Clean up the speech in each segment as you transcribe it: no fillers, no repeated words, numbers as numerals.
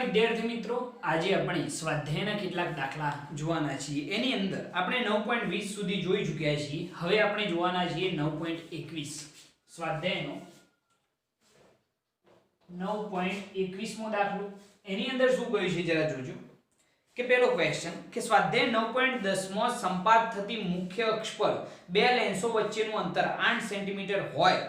વિદ્યાર્થી મિત્રો, આજે આપણે સ્વાધ્યાયના કેટલાક દાખલા જોવાના છીએ. એની અંદર આપણે 9.20 સુધી જોઈ ચૂક્યા છીએ. હવે આપણે જોવાના છીએ 9.21. સ્વાધ્યાયનો 9.21મો દાખલો. એની અંદર શું કહ્યું છે જરા જોજો. કે પહેલો ક્વેશ્ચન કે સ્વાધ્યાય 9.10માં સંપાત થતી મુખ્ય અક્ષ પર બે લેન્સો વચ્ચેનું અંતર 8 સેન્ટીમીટર હોય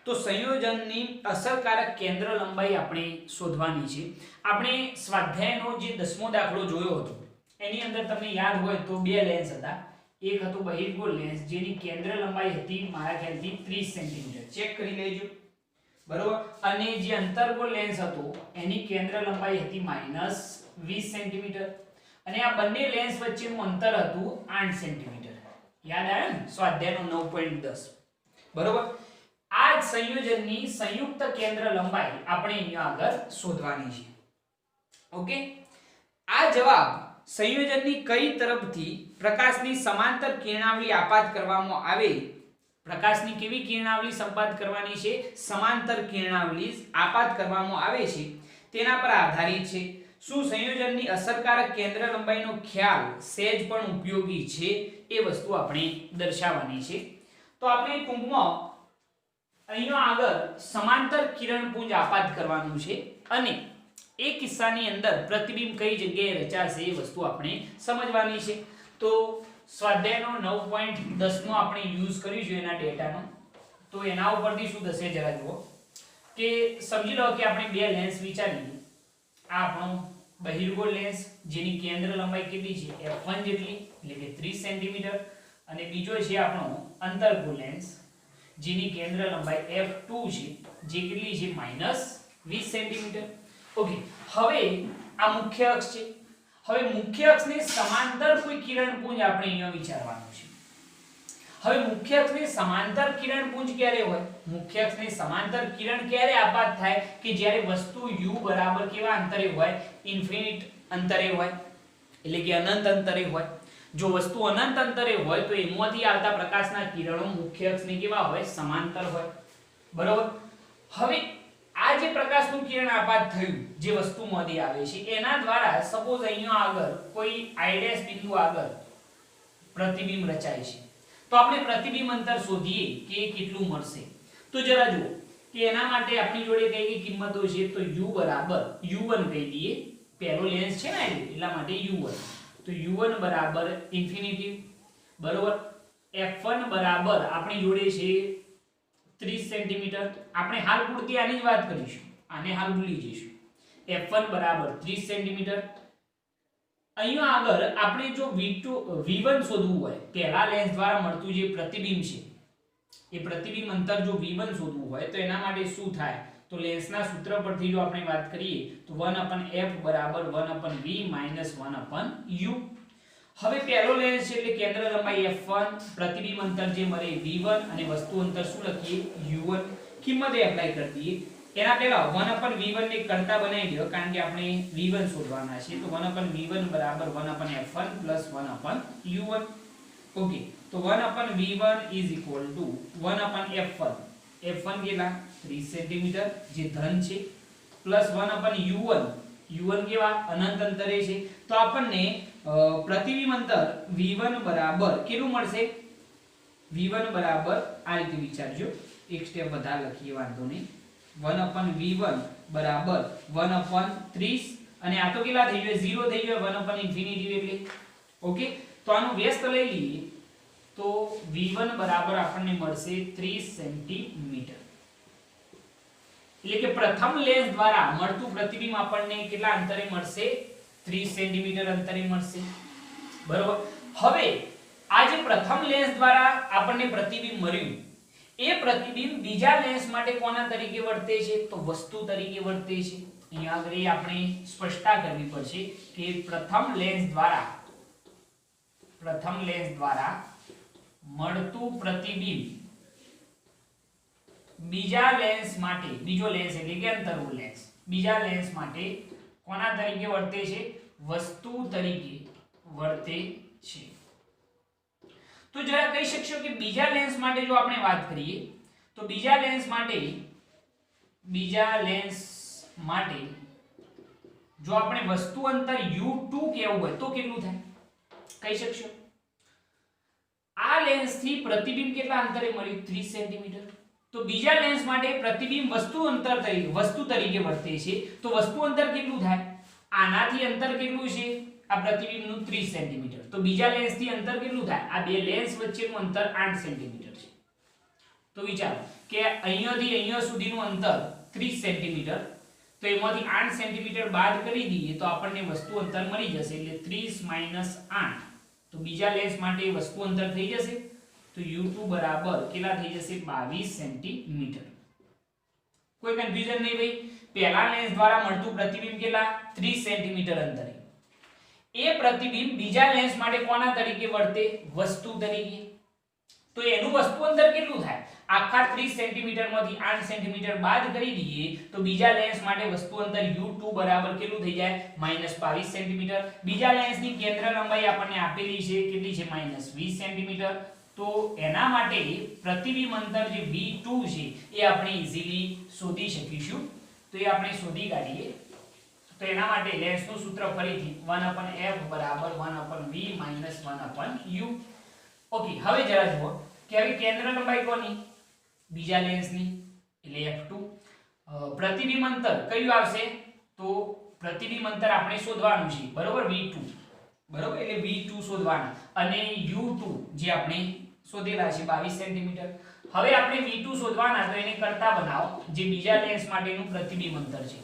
તો સંયોજનની અસરકારક કેન્દ્ર લંબાઈ આપણે શોધવાની છે. આપણે સ્વાધ્યાયનો જે 10મો દાખલો જોયો હતો એની અંદર તમને યાદ હોય તો બે લેન્સ હતા. એક હતો બહિર્ગોળ લેન્સ જેની કેન્દ્ર લંબાઈ હતી મારા ખ્યાલથી 30 સેન્ટીમીટર. ચેક કરી લેજો, બરોબર. અને જે અંતર્ગોળ લેન્સ હતો એની કેન્દ્ર લંબાઈ હતી -20 સેન્ટીમીટર. અને આ બંને લેન્સ વચ્ચેનું અંતર હતું 8 સેન્ટીમીટર. યાદ આવ્યું ને સ્વાધ્યાયનો 9.10, બરોબર. આ સંયોજનની સંયુક્ત કેન્દ્ર લંબાઈ આપણે અહીંયા આગળ શોધવાની છે. ઓકે. આ જવાબ સંયોજનની કઈ તરફથી પ્રકાશની સમાંતર કિરણાવલી આપાત કરવામાં આવે, પ્રકાશની કેવી કિરણાવલી સંપાત કરવાની છે, સમાંતર કિરણાવલી આપાત કરવામાં આવે છે તેના પર આધારિત છે. શું સંયોજનની અસરકારક કેન્દ્ર લંબાઈનો ખ્યાલ સહેજ પણ ઉપયોગી છે એ વસ્તુ આપણે દર્શાવવાની છે. તો આપણે ટૂંકમાં અહીંયા આગળ સમાંતર કિરણપુંજ આપાત કરવાનું છે અને એ કિસ્સાની અંદર પ્રતિબિંબ કઈ જગ્યાએ રચાશે એ વસ્તુ આપણે સમજવાની છે. તો સ્વાધ્યાયનો 9.10 નો આપણે યુઝ કરીશું એના ડેટાનો. તો એના ઉપરથી શું થશે જરા જુઓ. કે સમજી લો કે આપણે બે લેન્સ વિચારીએ. આ આપણો બહિર્ગોળ લેન્સ જેની કેન્દ્ર લંબાઈ કેટલી છે f1 જેટલી એટલે કે 30 સેન્ટીમીટર, અને બીજો છે આપણો અંતર્ગોળ લેન્સ જેની કેન્દ્ર લંબાઈ f2 છે જે કેટલી છે -20 સેન્ટીમીટર. ઓકે. હવે આ મુખ્ય અક્ષ છે. હવે મુખ્ય અક્ષને સમાંતર કોઈ કિરણપુંજ આપણે અહીંયા વિચારવાનું છે. હવે મુખ્ય અક્ષને સમાંતર કિરણપુંજ ક્યારે હોય? મુખ્ય અક્ષને સમાંતર કિરણ ક્યારે આપાત થાય? કે જ્યારે વસ્તુ u બરાબર કેવા અંતરે હોય? ઇન્ફિનિટ અંતરે હોય, એટલે કે અનંત અંતરે હોય. જો વસ્તુ અનંત અંતરે હોય તો એમાંથી આવતા પ્રકાશના કિરણો મુખ્ય અક્ષને કેવા હોય? સમાંતર હોય, બરોબર. હવે આ જે પ્રકાશનું કિરણ આપાત થયું જે વસ્તુમાંથી આવે છે એના દ્વારા સપોઝ અહીંયા આગળ કોઈ આઈડેસ બિંદુ આગળ પ્રતિબિંબ રચાય છે. તો આપણે પ્રતિબિંબ અંતર શોધીએ કે કેટલું મળશે. તો જરા જુઓ કે એના માટે આપણી જોડે કઈ કઈ કિંમતો છે. તો u બરાબર u1 કહી દઈએ. પહેલો લેન્સ છે ને એટલા માટે u1. તો u1 બરાબર ઇન્ફિનિટી, બરોબર. f1 બરાબર આપણી જોડે છે 30 સેન્ટીમીટર. આપણે હાલ પૂરતી આની જ વાત કરીશું, આને હાલ ભૂલી જઈશું. f1 બરાબર 30 સેન્ટીમીટર. અહીંયા આગળ આપણે જો v1 શોધવું હોય, પહેલા લેન્સ દ્વારા મળતું જે પ્રતિબિંબ છે એ પ્રતિબિંબ અંતર જો v1 શોધવું હોય તો એના માટે શું થાય? તો લેન્સના સૂત્ર પરથી જો આપણે વાત કરીએ તો 1/f બરાબર 1/v - 1/u. હવે પહેલો લેન્સ છે એટલે કેન્દ્ર લંબાઈ f1, પ્રતિબિંબ અંતર જે મળે v1 અને વસ્તુ અંતર શું લખીએ? u1. કિંમત એપ્લાય કરી દઈએ. એના પહેલા 1/v1 ને કરતા બનાવી દો કારણ કે આપણે v1 શોધવાના છે. તો 1/v1 બરાબર 1/f1 1/u1. ઓકે. તો 1/v1 1/f1. f1 કેટલા? 30 સેન્ટીમીટર જે ધન છે, પ્લસ 1/u1. u1 કેવા? અનંત અંતરે છે. તો આપણને પ્રતિબિંબ અંતર v1 બરાબર કેટલું મળશે? v1 બરાબર આ રીતે વિચારજો, એક સ્ટેપ વધારે લખીએ, વાંધો નહીં. 1/v1 બરાબર 1/30 અને આ તો કેટલા થઈ ગયો? 0 થઈ ગયો 1/∞ એટલે. ઓકે. તો આનું વ્યસ્ત લઈ લઈએ તો v1 બરાબર આપણને મળશે 30 સેન્ટીમીટર. એટલે કે પ્રથમ લેન્સ દ્વારા મળતું પ્રતિબિંબ આપણને કેટલા અંતરે મળશે? 30 સેન્ટીમીટર અંતરે મળશે, બરોબર. હવે આ જે પ્રથમ લેન્સ દ્વારા આપણને પ્રતિબિંબ મળ્યું એ પ્રતિબિંબ બીજા લેન્સ માટે કોના તરીકે વર્તે છે? તો વસ્તુ તરીકે વર્તે છે. અહીંયા આગળ આપણે સ્પષ્ટતા કરવી પડશે કે પ્રથમ લેન્સ દ્વારા મળતું પ્રતિબિંબ બીજા લેન્સ માટે, બીજો લેન્સ એટલે કે અંતર્ગોળ લેન્સ, બીજા લેન્સ માટે કોના તરીકે વર્તે છે? વસ્તુ તરીકે વર્તે છે. તો જરા કહી શકશો કે બીજા લેન્સ માટે જો આપણે વાત કરીએ તો બીજા લેન્સ માટે જો આપણે વસ્તુ અંતર u2 કેવું હોય તો કેટલું થાય કહી શકશો? આ લેન્સ થી પ્રતિબિંબ કેટલા અંતરે મળ્યું 30 સેન્ટીમીટર. તો બીજા લેન્સ માટે પ્રતિબિંબ વસ્તુ તરીકે વર્તે છે તો વસ્તુ અંતર કેટલું થાય? આનાથી અંતર કેટલું છે? આ પ્રતિબિંબનું 30 સેન્ટીમીટર. તો બીજા લેન્સ થી અંતર કેટલું થાય? આ બે લેન્સ વચ્ચેનું અંતર 8 સેન્ટીમીટર છે. તો વિચારો કે અહીંયાથી અહીંયા સુધીનું અંતર 30 સેન્ટીમીટર, તો એમાંથી 8 સેન્ટીમીટર બાદ કરી દઈએ તો આપણને વસ્તુ અંતર મળી જશે, એટલે 30 - 8. તો બીજા લેન્સ માટે વસ્તુ અંતર થઈ જશે, તો u2 બરાબર કેટલા થઈ જશે? 22 સેન્ટીમીટર. કોઈ કન્ફ્યુઝન નહીં ભાઈ? પહેલા લેન્સ દ્વારા મળતું પ્રતિબિંબ કેટલા? 30 સેન્ટીમીટર અંતરે. એ પ્રતિબિંબ બીજા લેન્સ માટે કોના તરીકે વર્તે? વસ્તુ તરીકે. તો એનું વસ્તુ અંતર કેટલું થાય? આખા 30 સેન્ટીમીટર માંથી 8 સેન્ટીમીટર બાદ કરી દઈએ તો બીજા લેન્સ માટે વસ્તુ અંતર u2 બરાબર કેટલું થઈ જાય? -22 સેન્ટીમીટર. બીજા લેન્સની કેન્દ્ર લંબાઈ આપણને આપેલી છે કેટલી છે? -20 સેન્ટીમીટર. તો એના માટે પ્રતિબિંબ અંતર જે v2 છે એ આપણે ઈઝીલી શોધી શકીશું. તો એ આપણે શોધી કાઢીએ. તો એના માટે લેન્સનું સૂત્ર ફરીથી 1/f બરાબર 1/v - 1/u. ઓકે, હવે જરા જુઓ કે હવે કેન્દ્ર લંબાઈ કોની? બીજા લેન્સની, એટલે f2. પ્રતિબિંબ અંતર કયું આવશે? તો પ્રતિબિંબ અંતર આપણે શોધવાનું છે, બરોબર? v2, બરોબર? એટલે v2 શોધવાના અને u2 જે આપણે શોધેલા છે 22 સેન્ટીમીટર. હવે આપણે v2 શોધવાના, તો એને કરતા બનાવો જે બીજા લેન્સ માટેનું પ્રતિબિંબ અંતર છે,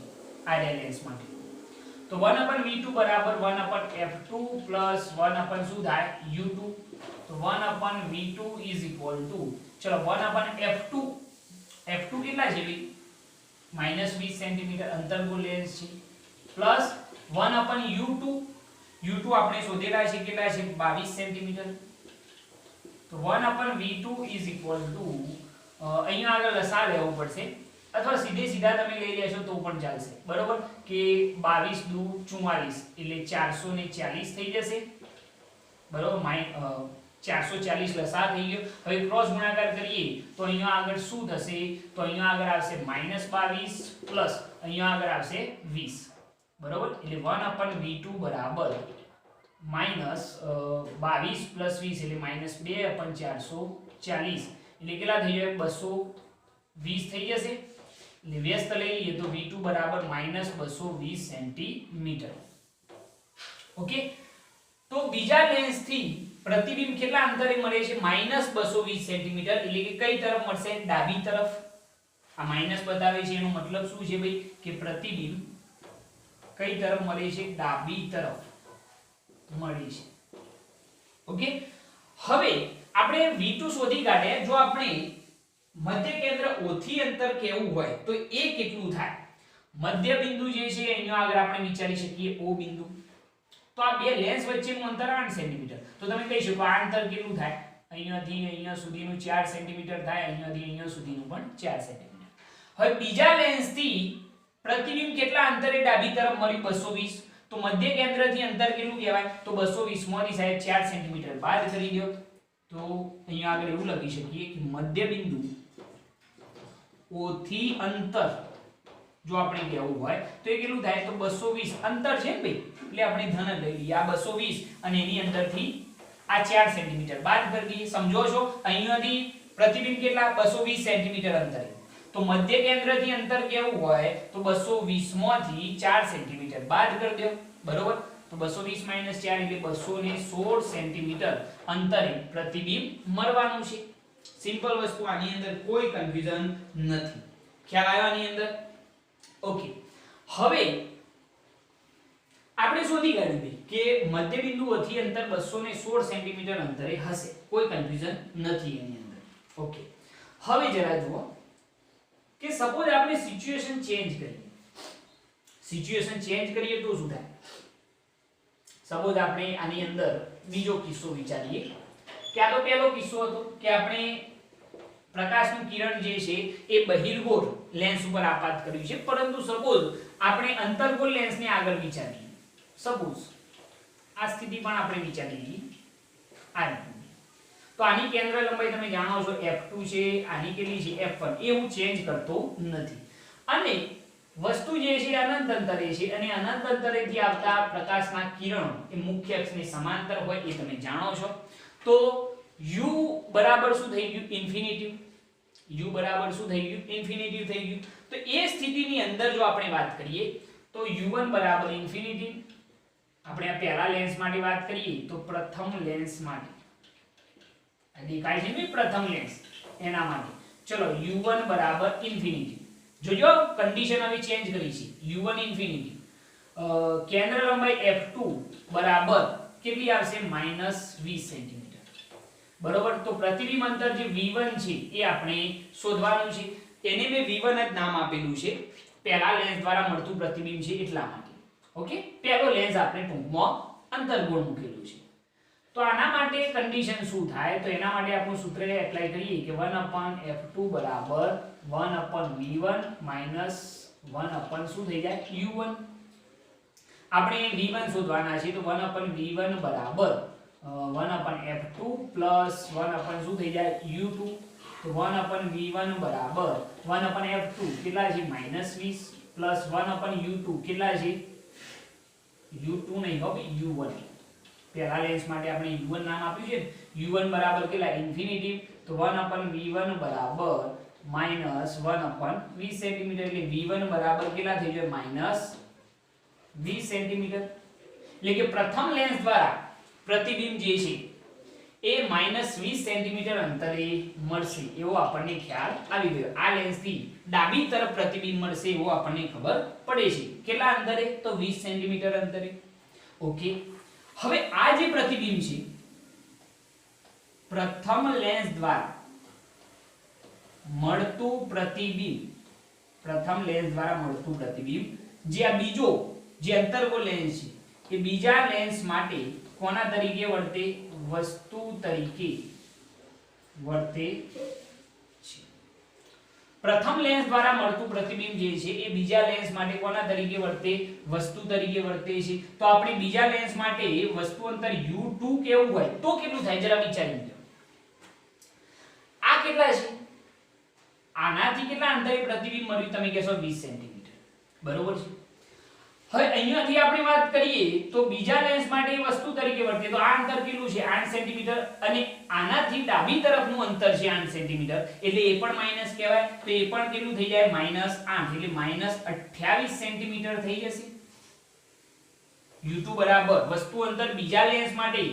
આ લેન્સ માટે. તો 1/v2 બરાબર 1/f2 પ્લસ 1/ શું થાય? u2. તો 1/v2 ઇઝ ઇક્વલ ટુ, ચલો 1/f2, f2 કેટલા છે ભાઈ? -20 સેન્ટીમીટર અંતરગોળ લેન્સ છે, પ્લસ 1/u2, u2 આપણે શોધેલા છે કેટલા છે? 22 સેન્ટીમીટર. તો 1/v2 ઇઝ ઇક્વલ ટુ, અહીંયા આગળ લસા લેવો પડશે અથવા સીધા તમે લઈ લેશો તો પણ ચાલશે, બરોબર? કે 22 દુ 44 એટલે 440 થઈ જશે, બરોબર? 440 લસા થઈ ગયો. હવે ક્રોસ ગુણાકાર કરીએ તો અહીંયા આગળ શું થશે? તો અહીંયા આગળ આવશે -22 પ્લસ અહીંયા આગળ આવશે 20, બરોબર? એટલે 1/v2 બરાબર -22 પ્લસ 20 એટલે -2/440 એટલે કેટલા થઈ જાય? 220 થઈ જશે. એટલે વ્યસ્ત લઈ લઈએ તો v2 બરાબર -220 સેન્ટીમીટર. ઓકે, તો બીજા લેન્સ થી પ્રતિબિંબ કેટલા અંતરે મળે છે? -220 સેન્ટીમીટર. એટલે કે કઈ તરફ મળશે? ડાબી તરફ. આ માઈનસ બતાવે છે એનો મતલબ શું છે ભાઈ? કે પ્રતિબિંબ કઈ તરફ મળે છે? ડાબી તરફ મળે છે. ઓકે, હવે આપણે v2 શોધી કાઢ્યા. જો આપણે મધ્ય કેન્દ્ર O થી અંતર કેવું હોય તો એ કેટલું થાય? મધ્ય બિંદુ જે છે અહીંયા આગળ આપણે વિચારી શકીએ O બિંદુ. તો આ બે લેન્સ વચ્ચેનું અંતર 8 સેન્ટીમીટર. તો તમે કહી શકો આ અંતર કેટલું થાય? અહીંયાથી અહીંયા સુધીનું 4 સેન્ટીમીટર થાય, અહીંયાથી અહીંયા સુધીનું પણ 4 સેન્ટીમીટર. હવે બીજા લેન્સથી પ્રતિબિંબ કેટલા અંતરે ડાબી તરફ મળ્યું? 220. તો મધ્ય કેન્દ્રથી અંતર કેટલું કહેવાય? તો 220 માંથી સાહેબ 4 સેન્ટીમીટર બાદ કરી દો. તો અહીંયા આગળ એવું લખી શકીએ કે મધ્ય બિંદુ O થી અંતર જો આપણે કહેવું હોય તો એ કેટલું થાય? તો 220 અંતર છે ને ભાઈ, એટલે આપણે ધન લઈ લઈએ. આ 220 અને એની અંદરથી આ 4 સેન્ટીમીટર બાદ કરી દઈએ. સમજો છો? અહીંયાથી પ્રતિબિંબ કેટલા? 220 સેન્ટીમીટર અંતરે. તો મધ્ય કેન્દ્રથી અંતર કેવું હોય? તો 220 માંથી 4 સેન્ટીમીટર બાદ કરી દો, બરોબર? તો 220 - 4 એટલે 216 સેન્ટીમીટર અંતરે પ્રતિબિંબ મળવાનું છે. સિમ્પલ વસ્તુ, આની અંદર કોઈ કન્ફ્યુઝન નથી. ખ્યાલ આવ્યો આની અંદર? ઓકે, હવે આપણે શોધી કાઢ્યું કે મધ્ય બિંદુઓથી અંતર 216 સેન્ટીમીટર અંતરે હશે. કોઈ કન્ફ્યુઝન નથી એની અંદર. ઓકે, હવે જરા જુઓ કે સપોઝ આપણે સિચ્યુએશન ચેન્જ કરીએ. સિચ્યુએશન ચેન્જ કરીએ તો શું થાય? સપોઝ આપણે આની અંદર બીજો કિસ્સો વિચારીએ કે આ તો પહેલો કિસ્સો હતો કે આપણે પ્રકાશનું કિરણ જે છે એ બહિર્ગોળ લેન્સ ઉપર આપાત કર્યું છે, પરંતુ સપોઝ આપણે અંતર્ગોળ લેન્સને આગળ વિચારીએ. સપોઝ આ સ્થિતિ પણ આપણે વિચારી લઈએ આ રીતે. તો આની કેન્દ્ર લંબાઈ તમે જાણો છો f2 છે, આની કેટલી છે? f1. એ હું ચેન્જ કરતો નથી. અને વસ્તુ જે છે અનંત અંતરે છે અને અનંત અંતરેથી આવતા પ્રકાશના કિરણો એ મુખ્ય અક્ષની સમાંતર હોય એ તમે જાણો છો. તો u બરાબર શું થઈ ગયું? ઇન્ફિનિટી. u બરાબર શું થઈ ગયું? ઇન્ફિનિટી થઈ ગયું. તો એ સ્થિતિની અંદર જો આપણે વાત કરીએ તો u1 બરાબર ઇન્ફિનિટી. આપણે આ પહેલા લેન્સ માટે વાત કરીએ તો પ્રથમ લેન્સ માટે આ દેખાય છે ને પ્રથમ લેન્સ એના માટે ચલો u1 બરાબર ઇન્ફિનિટી. જોજો કન્ડિશન હવે ચેન્જ કરી છે. u1 ઇન્ફિનિટી કેન્દ્ર લંબાઈ f2 બરાબર કેટલી આવશે? -20 સેન્ટીમીટર. બરોબર. તો પ્રતિબિંબ અંતર જે v1 છે એ આપણે શોધવાનું છે. એને મેં v1 જ નામ આપેલું છે. પહેલા લેન્સ દ્વારા મળતું પ્રતિબિંબ છે એટલા માટે. ઓકે. પહેલો લેન્સ આપણે ટૂંકમાં અંતર્ગોળ મૂકેલું છે. તો આના માટે કન્ડિશન શું થાય? તો એના માટે આપણું સૂત્ર એપ્લાય કરીએ કે 1/f2 બરાબર 1/v1 minus 1/ શું થઈ જાય? u1. આપણે v1 શોધવાના છે તો 1/v1 બરાબર 1/f2 plus 1/ શું થઈ જાય? u2. તો 1/v1 બરાબર 1/f2 કેટલા છે? -20 plus 1/u2 કેટલા છે? u2 નહીં હો ભાઈ u1. પહેલા લેન્સ માટે આપણે u1 નામ આપ્યું છે. u1 બરાબર કેટલા? ઇન્ફિનિટી. તો 1/v1 બરાબર -1/20 સેન્ટીમીટર. એટલે v1 બરાબર કેટલા થઈ જાય? -20 સેન્ટીમીટર. એટલે કે પ્રથમ લેન્સ દ્વારા પ્રતિબિંબ જે છે એ -20 સેન્ટીમીટર અંતરે મળશે એવો આપણને ખ્યાલ આવી ગયો. આ લેન્સથી ડાબી તરફ પ્રતિબિંબ મળશે એવો આપણને ખબર પડે છે. કેટલા અંતરે? તો 20 સેન્ટીમીટર અંતરે. ઓકે. હવે આ જે પ્રતિબિંબ છે પ્રથમ લેન્સ દ્વારા મળતું પ્રતિબિંબ જે આ બીજો જે અંતર્ગોળ લેન્સ છે એ બીજા લેન્સ માટે કોના તરીકે વર્તે? વસ્તુ તરીકે વર્તે છે. પ્રથમ લેન્સ દ્વારા મળતું પ્રતિબિંબ જે છે એ બીજા લેન્સ માટે કોના તરીકે વર્તે? વસ્તુ તરીકે વર્તે છે. તો આપણે બીજા લેન્સ માટે વસ્તુ અંતર u2 કેવું હોય તો કેટલું થાય? જરા વિચારી લો. આ કેટલા છે? આનાથી કેટલા અંતરે પ્રતિબિંબ મળ્યું? તમે કહેશો 20 સેન્ટીમીટર. બરોબર છે. હવે અહીંયાથી આપણે વાત કરીએ તો બીજા લેન્સ માટે વસ્તુ તરીકે વર્તે તો આ અંતર કેટલું છે? 8 સેન્ટીમીટર. અને આનાથી ડાબી તરફનું અંતર છે 8 સેન્ટીમીટર. એટલે એ પણ માઈનસ કહેવાય. તો એ પણ કેટલું થઈ જાય? -8. એટલે -28 સેન્ટીમીટર થઈ જશે. u2 બરાબર વસ્તુ અંતર બીજા લેન્સ માટે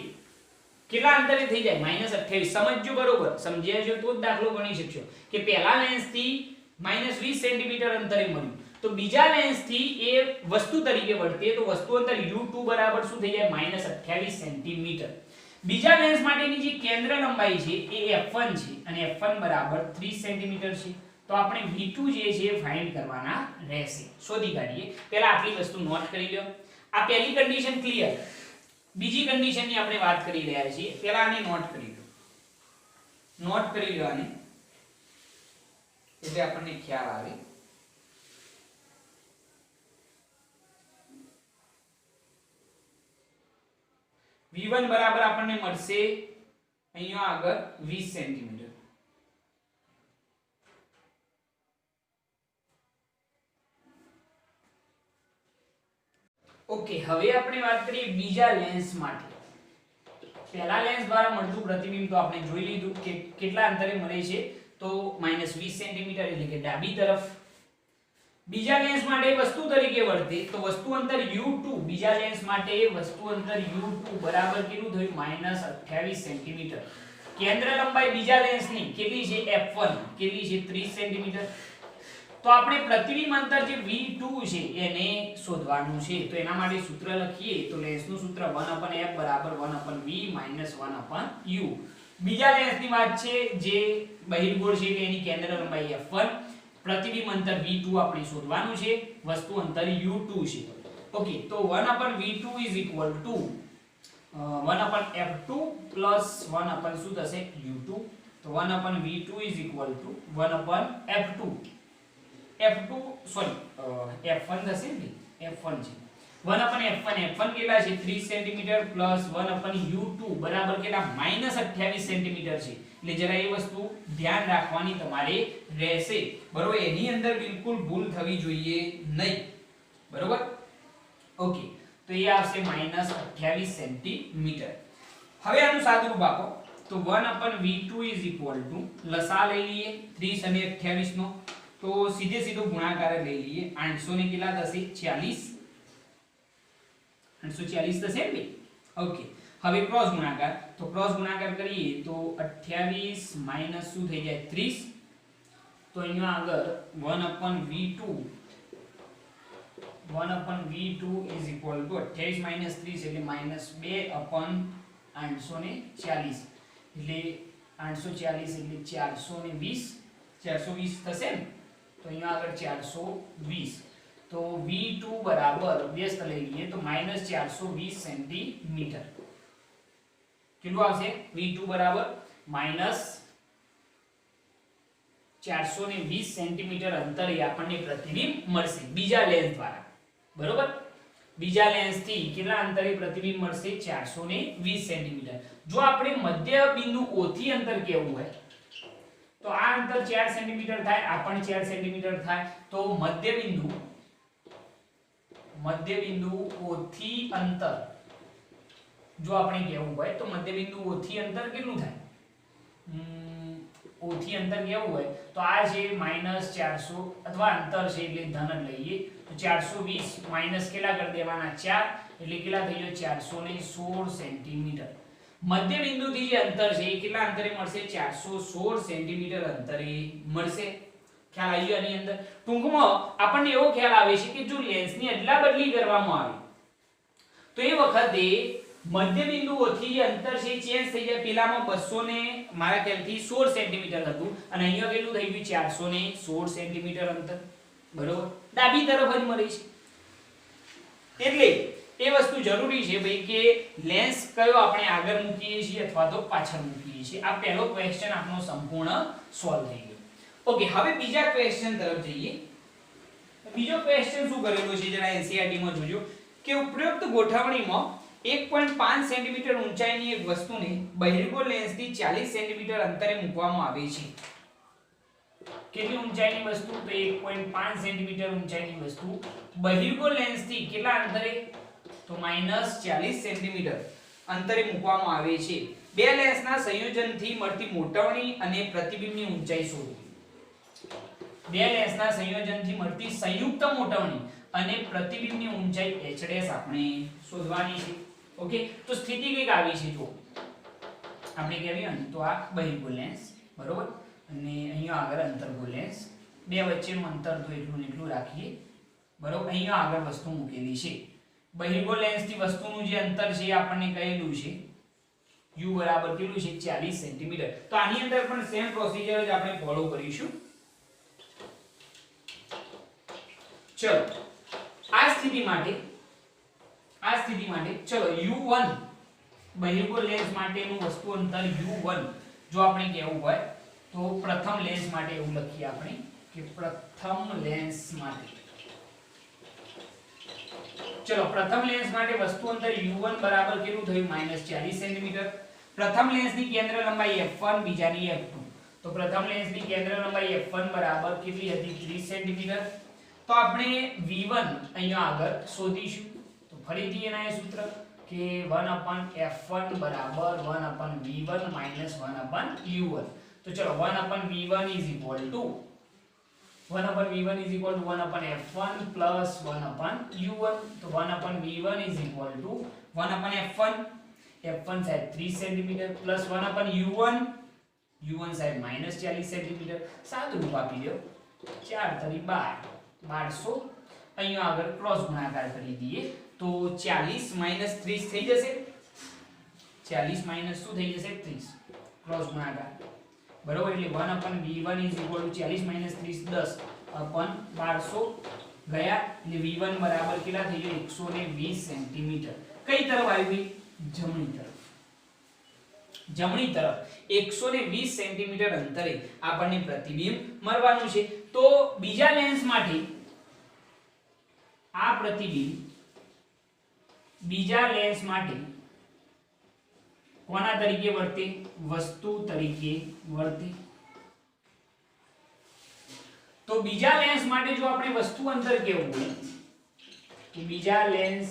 કેટલા અંતરે થઈ જાય? -28. સમજજો બરોબર. સમજ્યા છો તો જ દાખલો ગણી શકશો કે પહેલા લેન્સ થી -20 સેન્ટીમીટર અંતરે મળ્યું. તો બીજા લેન્સ થી એ વસ્તુ તરીકે વર્તે તો વસ્તુ અંતર u2 બરાબર શું થઈ જાય? -28 સેન્ટીમીટર. બીજા લેન્સ માટેની જે કેન્દ્ર લંબાઈ છે એ f1 છે અને f1 બરાબર 30 સેન્ટીમીટર છે. તો આપણે v2 જે છે એ ફાઇન્ડ કરવાના રહેશે. શોધી કાઢીએ. પહેલા આટલી વસ્તુ નોટ કરી લો. આ પહેલી કન્ડિશન ક્લિયર. બીજી કન્ડિશનની આપણે વાત કરી રહ્યા છીએ. પહેલા આને નોટ કરી લો. નોટ કરી લો આને એટલે આપણને ખ્યાલ આવે. v1 બરાબર આપણને મળશે અહીંયા આગળ 20 સેન્ટીમીટર. ઓકે. હવે આપણે વાત કરીએ બીજા લેન્સ માટે. પહેલા લેન્સ દ્વારા મળતું પ્રતિબિંબ તો આપણે જોઈ લીધું કે કેટલા અંતરે મળે છે તો -20 સેન્ટીમીટર એટલે કે ડાબી તરફ. બીજા લેન્સ માટે વસ્તુ તરીકે વર્તે તો વસ્તુ અંતર u2 બીજા લેન્સ માટે વસ્તુ અંતર u2 બરાબર કેટલું થયું? -28 સેન્ટીમીટર. કેન્દ્ર લંબાઈ બીજા લેન્સની કેટલી છે? f1 કેટલી છે? 30 સેન્ટીમીટર. તો આપણે પ્રતિબિંબ અંતર જે v2 છે એને શોધવાનું છે. તો એના માટે સૂત્ર લખીએ તો લેન્સનું સૂત્ર 1/f બરાબર 1/v minus 1/u. બીજા લેન્સની વાત છે જે બહિર્ગોળ છે કે એની કેન્દ્ર લંબાઈ f1, પ્રતિબિંબ અંતર v2 આપણે શોધવાનું છે, વસ્તુ અંતર u2 છે. ઓકે. તો 1/v2 is equal to 1/f2 plus 1/ શું થશે? u2. તો 1/v2 is equal to 1/f2. f2 sorry f1 થશે ને? f1 છે. f1 કેટલા છે 30 સેન્ટીમીટર પ્લસ 1/u2 બરાબર કેટલા -28 સેન્ટીમીટર છે. એટલે જરા એ વસ્તુ ધ્યાન રાખવાની તમારે રહેશે, બરોબર. એની અંદર બિલકુલ ભૂલ થવી જોઈએ નહીં, બરોબર. ઓકે, તો એ આવશે -28 સેન્ટીમીટર. હવે આનું સાદુરૂપ આપો તો 1/v2 લસા લઈ લઈએ 30 અને 28 નો, તો સીધે સીધો ગુણાકાર લઈ લઈએ. 800 ને કેટલા થશે 40, 840 થશે ને. ઓકે, હવે ક્રોસ ગુણાકાર, તો ક્રોસ ગુણાકાર કરીએ તો 28 માઈનસ શું થઈ જાય 30, તો અહીંયા આગળ 1/v2 is equal to 28 minus 30 એટલે -2/840, એટલે 840 એટલે 420 થશે ને, તો અહીંયા આગળ 420, તો v2 બરાબર વ્યસ્ત લઈ લઈએ તો -420 સેન્ટીમીટર. કેટલું આવશે v2 બરાબર -420 સેન્ટીમીટર અંતરે આપણને પ્રતિબિંબ મળશે બીજા લેન્સ દ્વારા, બરોબર. બીજા લેન્સ થી કેટલા અંતરે પ્રતિબિંબ મળશે 420 સેન્ટીમીટર. જો આપણે મધ્ય બિંદુ O થી અંતર કેવું હોય તો આ અંતર 4 સેન્ટીમીટર થાય, આ પણ 4 સેન્ટીમીટર થાય, તો મધ્ય બિંદુ O થી અંતર જો આપણે કેવું હોય તો મધ્ય બિંદુ O થી અંતર કેટલું થાય, O થી અંતર કેવું હોય તો આ છે -400 અથવા અંતર છે એટલે ધન જ લઈએ, તો 420 માઈનસ કેટલા કરી દેવાના 4 એટલે કેટલા થઈ ગયો 416 સેન્ટીમીટર. મધ્ય બિંદુથી જે અંતર છે એ કેટલા અંતરે મળશે 416 સેન્ટીમીટર અંતરે મળશે. ખ્યાલ આવી ગયો આની અંદર. ટૂંકમાં આપણને એવો ખ્યાલ આવે છે કે જો લેન્સની અદલા બદલી કરવામાં આવે તો એ વખતે મધ્ય બિંદુઓથી જે અંતર છે ચેન્જ થઈ જાય. પેલામાં 200 ને મારા ખ્યાલથી 16 સેન્ટીમીટર હતું અને અહીંયા કેટલું થઈ ગયું 416 સેન્ટીમીટર અંતર, બરોબર. ડાબી તરફ જ મળે છે. એટલે એ વસ્તુ જરૂરી છે ભાઈ કે લેન્સ કયો આપણે આગળ મૂકીએ છીએ અથવા તો પાછળ મૂકીએ છીએ. આ પહેલો ક્વેશ્ચન આપણો સંપૂર્ણ સોલ્વ થઈ ગયો. ઓકે, હવે બીજા ક્વેશ્ચન તરફ જઈએ. બીજો ક્વેશ્ચન શું કરેલો છે જરા એનસીઈઆરટી માં જોજો કે ઉપરોક્ત ગોઠવણીમાં 1.5 સેન્ટીમીટર ઊંચાઈની એક વસ્તુને બહિર્ગોળ લેન્સથી 40 સેન્ટીમીટર અંતરે મૂકવામાં આવે છે. કેટલી ઊંચાઈની વસ્તુ તો 1.5 સેન્ટીમીટર ઊંચાઈની વસ્તુ બહિર્ગોળ લેન્સથી કેટલા અંતરે તો -40 સેન્ટીમીટર અંતરે મૂકવામાં આવે છે. બે લેન્સના સંયોજનથી મળતી મોટવણી અને પ્રતિબિંબની ઊંચાઈ શોધો. બે લેન્સના સંયોજનથી મળતી સંયુક્ત મોટવણી અને પ્રતિબિંબની ઊંચાઈ h' આપણે શોધવાની છે. ઓકે, તો સ્થિતિ કઈક આવી છે જો આપણે કહેવીએ ને તો આ બહિર્ગોળ લેન્સ, બરોબર, અને અહીંયા આગળ અંતર્ગોળ લેન્સ, બે વચ્ચેનું અંતર તો એટલું ને એટલું રાખીએ, બરોબર. અહીંયા આગળ વસ્તુ મૂકેલી છે. બહિર્ગોળ લેન્સથી વસ્તુનું જે અંતર છે એ આપણને કહેલું છે u બરાબર કેટલું છે 40 સેન્ટીમીટર. તો આની અંદર પણ સેમ પ્રોસિજર જ આપણે ફોલો કરીશું. ચલો આ સ્થિતિ માટે ચલો u1 બહિર્ગોળ લેન્સ માટેનું વસ્તુ અંતર u1 જો આપણે કહેવું હોય તો પ્રથમ લેન્સ માટે એવું લખીએ આપણે કે પ્રથમ લેન્સ માટે, ચલો પ્રથમ લેન્સ માટે વસ્તુ અંતર u1 બરાબર કેટલું થયું -40 સેન્ટીમીટર. પ્રથમ લેન્સની કેન્દ્ર લંબાઈ f1, બીજાની f2. તો પ્રથમ લેન્સની કેન્દ્ર લંબાઈ f1 બરાબર કેટલી હતી 30 સેન્ટીમીટર. તો આપણે v1 અહીંયા આગળ શોધીશું. તો ફરીથી એના એ સૂત્ર કે 1/f1 બરાબર 1/v1 1/u1. તો ચલો 1/v1 is equal to 1/f1 plus 1/u1. તો 1/v1 is equal to 1/f1, f1 સાહેબ 30 સેન્ટીમીટર પ્લસ 1/u1, u1 સાહેબ -40 સેન્ટીમીટર. સાદું રૂપ આપી દો 4 × 12 અહીંયા આગળ ક્રોસ ગુણાકાર કરી દઈએ તો 40 - 30 થઈ જશે. 40 માઈનસ શું થઈ જશે 30, ક્રોસ ગુણાકાર, બરોબર. એટલે 1/v1 is equal to 40 - 30 10/1200 ગયા. એટલે v1 બરાબર કેટલા થઈ ગયો 120 સેન્ટીમીટર. કઈ તરફ આવી? જમણી તરફ. જમણી તરફ 120 સેન્ટીમીટર અંતરે આપણને પ્રતિબિંબ મળવાનું છે. તો બીજા લેન્સ માટે આ પ્રતિબિંબ બીજા લેન્સ માટે કોના તરીકે વર્તે? વસ્તુ તરીકે વર્તે. તો બીજા લેન્સ માટે જો આપણે વસ્તુ અંતર કેવું હોય તો બીજા લેન્સ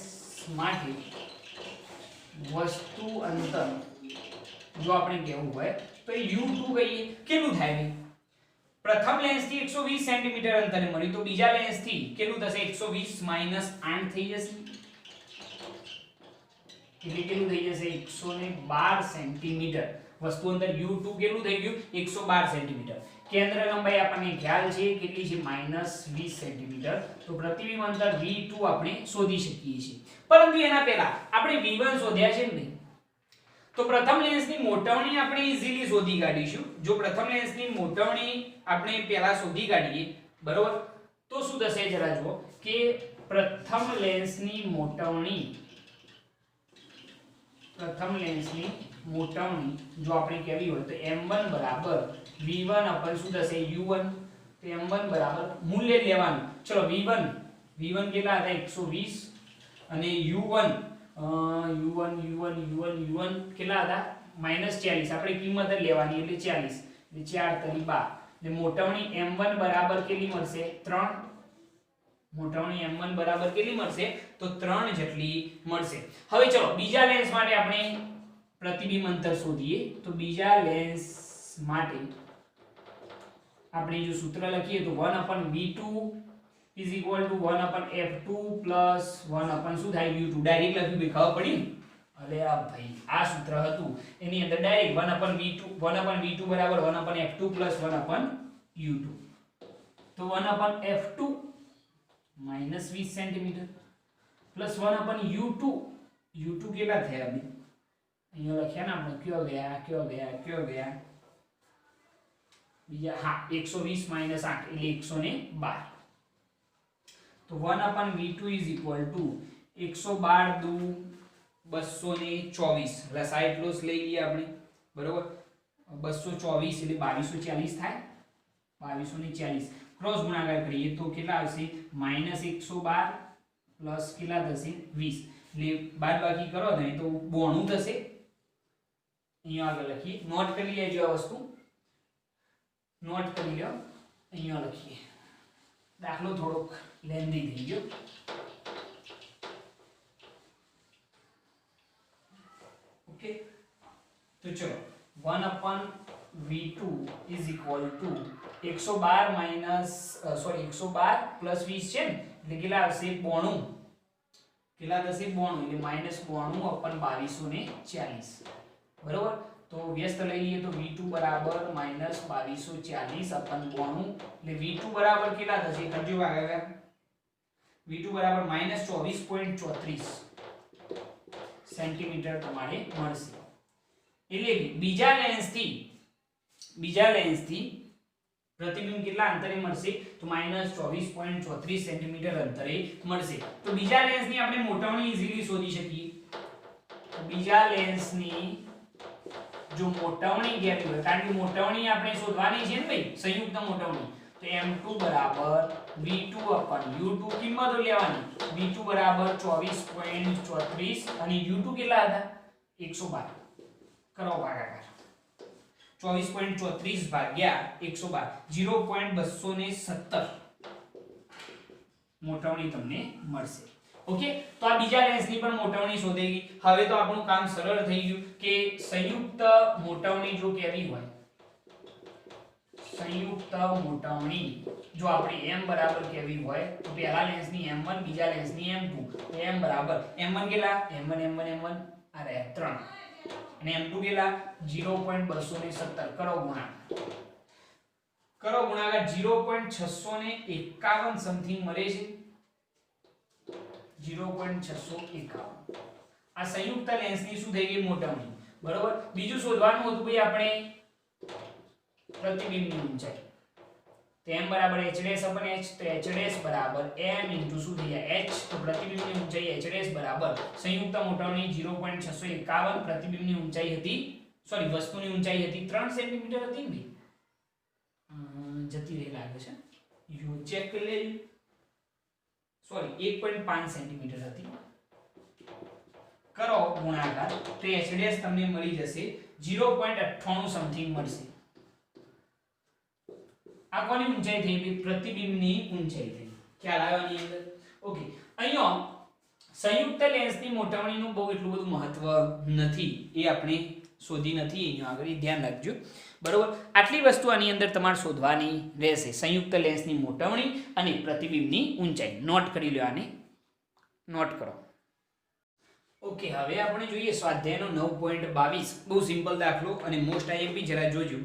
માટે વસ્તુ અંતર જો આપણે કેવું હોય તો u2 કહીએ. કેટલું થાય ભાઈ? પ્રથમ લેન્સ થી 120 સેન્ટીમીટર અંતરે મળ્યું તો બીજા લેન્સ થી કેટલું થશે? 120 - 8 થઈ જશે. એટલે કેટલું થઈ જશે? 112 સેન્ટીમીટર. વસ્તુ અંતર u2 કેટલું થઈ ગયું? 112 સેન્ટીમીટર. કેન્દ્ર લંબાઈ આપણને ખ્યાલ છે કેટલી છે? -20 સેન્ટીમીટર. તો પ્રતિબિંબ અંતર v2 આપણે શોધી શકીએ છીએ. પરંતુ એના પહેલા આપણે v1 શોધ્યા છે ને. તો પ્રથમ લેન્સની મોટવણી આપણે ઈઝીલી શોધી કાઢીશું. જો પ્રથમ લેન્સની મોટવણી આપણે પહેલા શોધી કાઢીએ બરોબર તો શું થશે જરા જુઓ કે પ્રથમ લેન્સની મોટવણી જો આપણે કેવી હોય તો m1 બરાબર v1 अपन શું થશે u1. તો m1 બરાબર મૂલ્ય લેવાનું. ચલો v1 કેટલા હતા? 120 અને u1 કેટલા હતા? -40. આપણે કિંમત જ લેવાની એટલે 40. એટલે 4 તરી 12. એટલે મોટવણી m1 બરાબર કેટલી મળશે? 3. મોટવણી m1 બરાબર કેટલી મળશે? તો 3 જેટલી મળશે. હવે ચલો બીજા લેન્સ માટે આપણે પ્રતિબિંબ અંતર શોધીએ. તો બીજા લેન્સ માટે આપણે જો સૂત્ર લખીએ તો 1/v2 is equal to 1/f2 plus 1/ શું થાય? u2. ડાયરેક્ટ લખ્યું બે ખબર પડી ને? અલે આ ભાઈ આ સૂત્ર હતું એની અંદર ડાયરેક્ટ 1/v2 બરાબર 1/f2 plus 1/u2. તો 1/f2 -20 સેન્ટીમીટર પ્લસ 1/u2 કેટલા થયા બે? અહીંયા લખ્યા ને આપણે કયો ગયા બીજા? હા 120 - 8 એટલે 112. તો 1/v2 is equal to 112 દુ 224. લસાઅ એટલો જ લઈ લઈએ આપણે બરોબર. 224 એટલે 2240 થાય. 2240 ક્રોસ ગુણાકાર કરીએ તો કેટલા આવશે? -112 પ્લસ કેટલા થશે? 20. એટલે બાદબાકી કરો ને તો 92 થશે. અહીંયા આગળ લખીએ. નોટ કરી લેજો આ વસ્તુ. નોટ કરી લો. અહીંયા લખીએ. દાખલો થોડોક લેન્ધી થઈ ગયો. ઓકે તો ચલો 1/v2 is equal to 112 plus 20 છે ને એટલે કેટલા આવશે? 92. કેટલા થશે? 92 એટલે -92/2240 બરોબર. તો વ્યસ્ત લઈ લઈએ તો v2 બરાબર -2240/92 એટલે v2 બરાબર કેટલા થશે? કરજો ભાગાકાર. v2 બરાબર -24.34 સેન્ટીમીટર તમારે મળશે. એટલે કે બીજા લેન્સથી પ્રતિબિંબ કેટલા અંતરે મળશે? તો -24.34 સેન્ટીમીટર અંતરે મળશે. તો બીજા લેન્સની આપણે મોટવણી ઈઝીલી શોધી શકીએ. તો બીજા લેન્સની જો મોટવણી કેવી હોય કારણ કે મોટવણી આપણે શોધવાની છે ને ભાઈ સંયુક્ત મોટવણી. તો m2 બરાબર v2/u2 કિંમતો લેવાની. v2 બરાબર 24.34 અને u2 કેટલા હતા? 112. કરો ભાગાકાર. 24.34 ભાગ્યા 112 0.217 મોટવણી તમને મળશે. ઓકે તો આ બીજા લેન્સની પણ મોટવણી શોધી ગઈ. હવે તો આપણું કામ સરળ થઈ ગયું કે સંયુક્ત મોટવણી જો કેવી હોય સંયુક્ત મોટવણી જો આપણી m બરાબર કેવી હોય તો પહેલા લેન્સની m1 બીજા લેન્સની m2. તો m બરાબર m1 કેટલા? m1 આ રહ્યા 3 અને m2 કેટલા? 0.217. કરો ગુણાકાર 0.651 સમથિંગ મળે છે. 0.651. આ સંયુક્ત લેન્સની શું થઈ ગઈ? મોટવણી બરોબર. બીજું શોધવાનું હતું ભાઈ આપણે પ્રતિબિંબની ઊંચાઈ. તો m બરાબર h' તો h' બરાબર m ઇન્ટુ શું થઈ જાય? h. તો પ્રતિબિંબની ઊંચાઈ h' બરાબર સંયુક્ત મોટવણી 0.651. પ્રતિબિંબની ઊંચાઈ હતી સોરી વસ્તુની ઊંચાઈ હતી 3 સેન્ટીમીટર હતી ને જતી રહી લાગે છે. યુ ચેક કરી લેજો. સોરી 1.5 સેન્ટીમીટર હતી. કરો ગુણાકાર તો h ડેશ તમને મળી જશે 0.98 સમથિંગ મળશે. આ કોની ઊંચાઈ થઈ? પ્રતિબિંબની ઊંચાઈ થઈ. ખ્યાલ આવ્યો આની અંદર? ઓકે. અહીંયા સંયુક્ત લેન્સની મોટવણીનું બહુ એટલું બધું મહત્વ નથી, એ આપણે શોધી નથી અહીંયા આગળ, ધ્યાન રાખજો. બરોબર, આટલી વસ્તુ આની અંદર તમારે શોધવાની રહેશે. સંયુક્ત લેન્સની મોટવણી અને પ્રતિબિંબની ઊંચાઈ નોટ કરી લો, આને નોટ કરો. ઓકે, હવે આપણે જોઈએ સ્વાધ્યાયનો 9.22. બહુ સિમ્પલ દાખલો અને મોસ્ટ આઈએમપી. જરા જોજો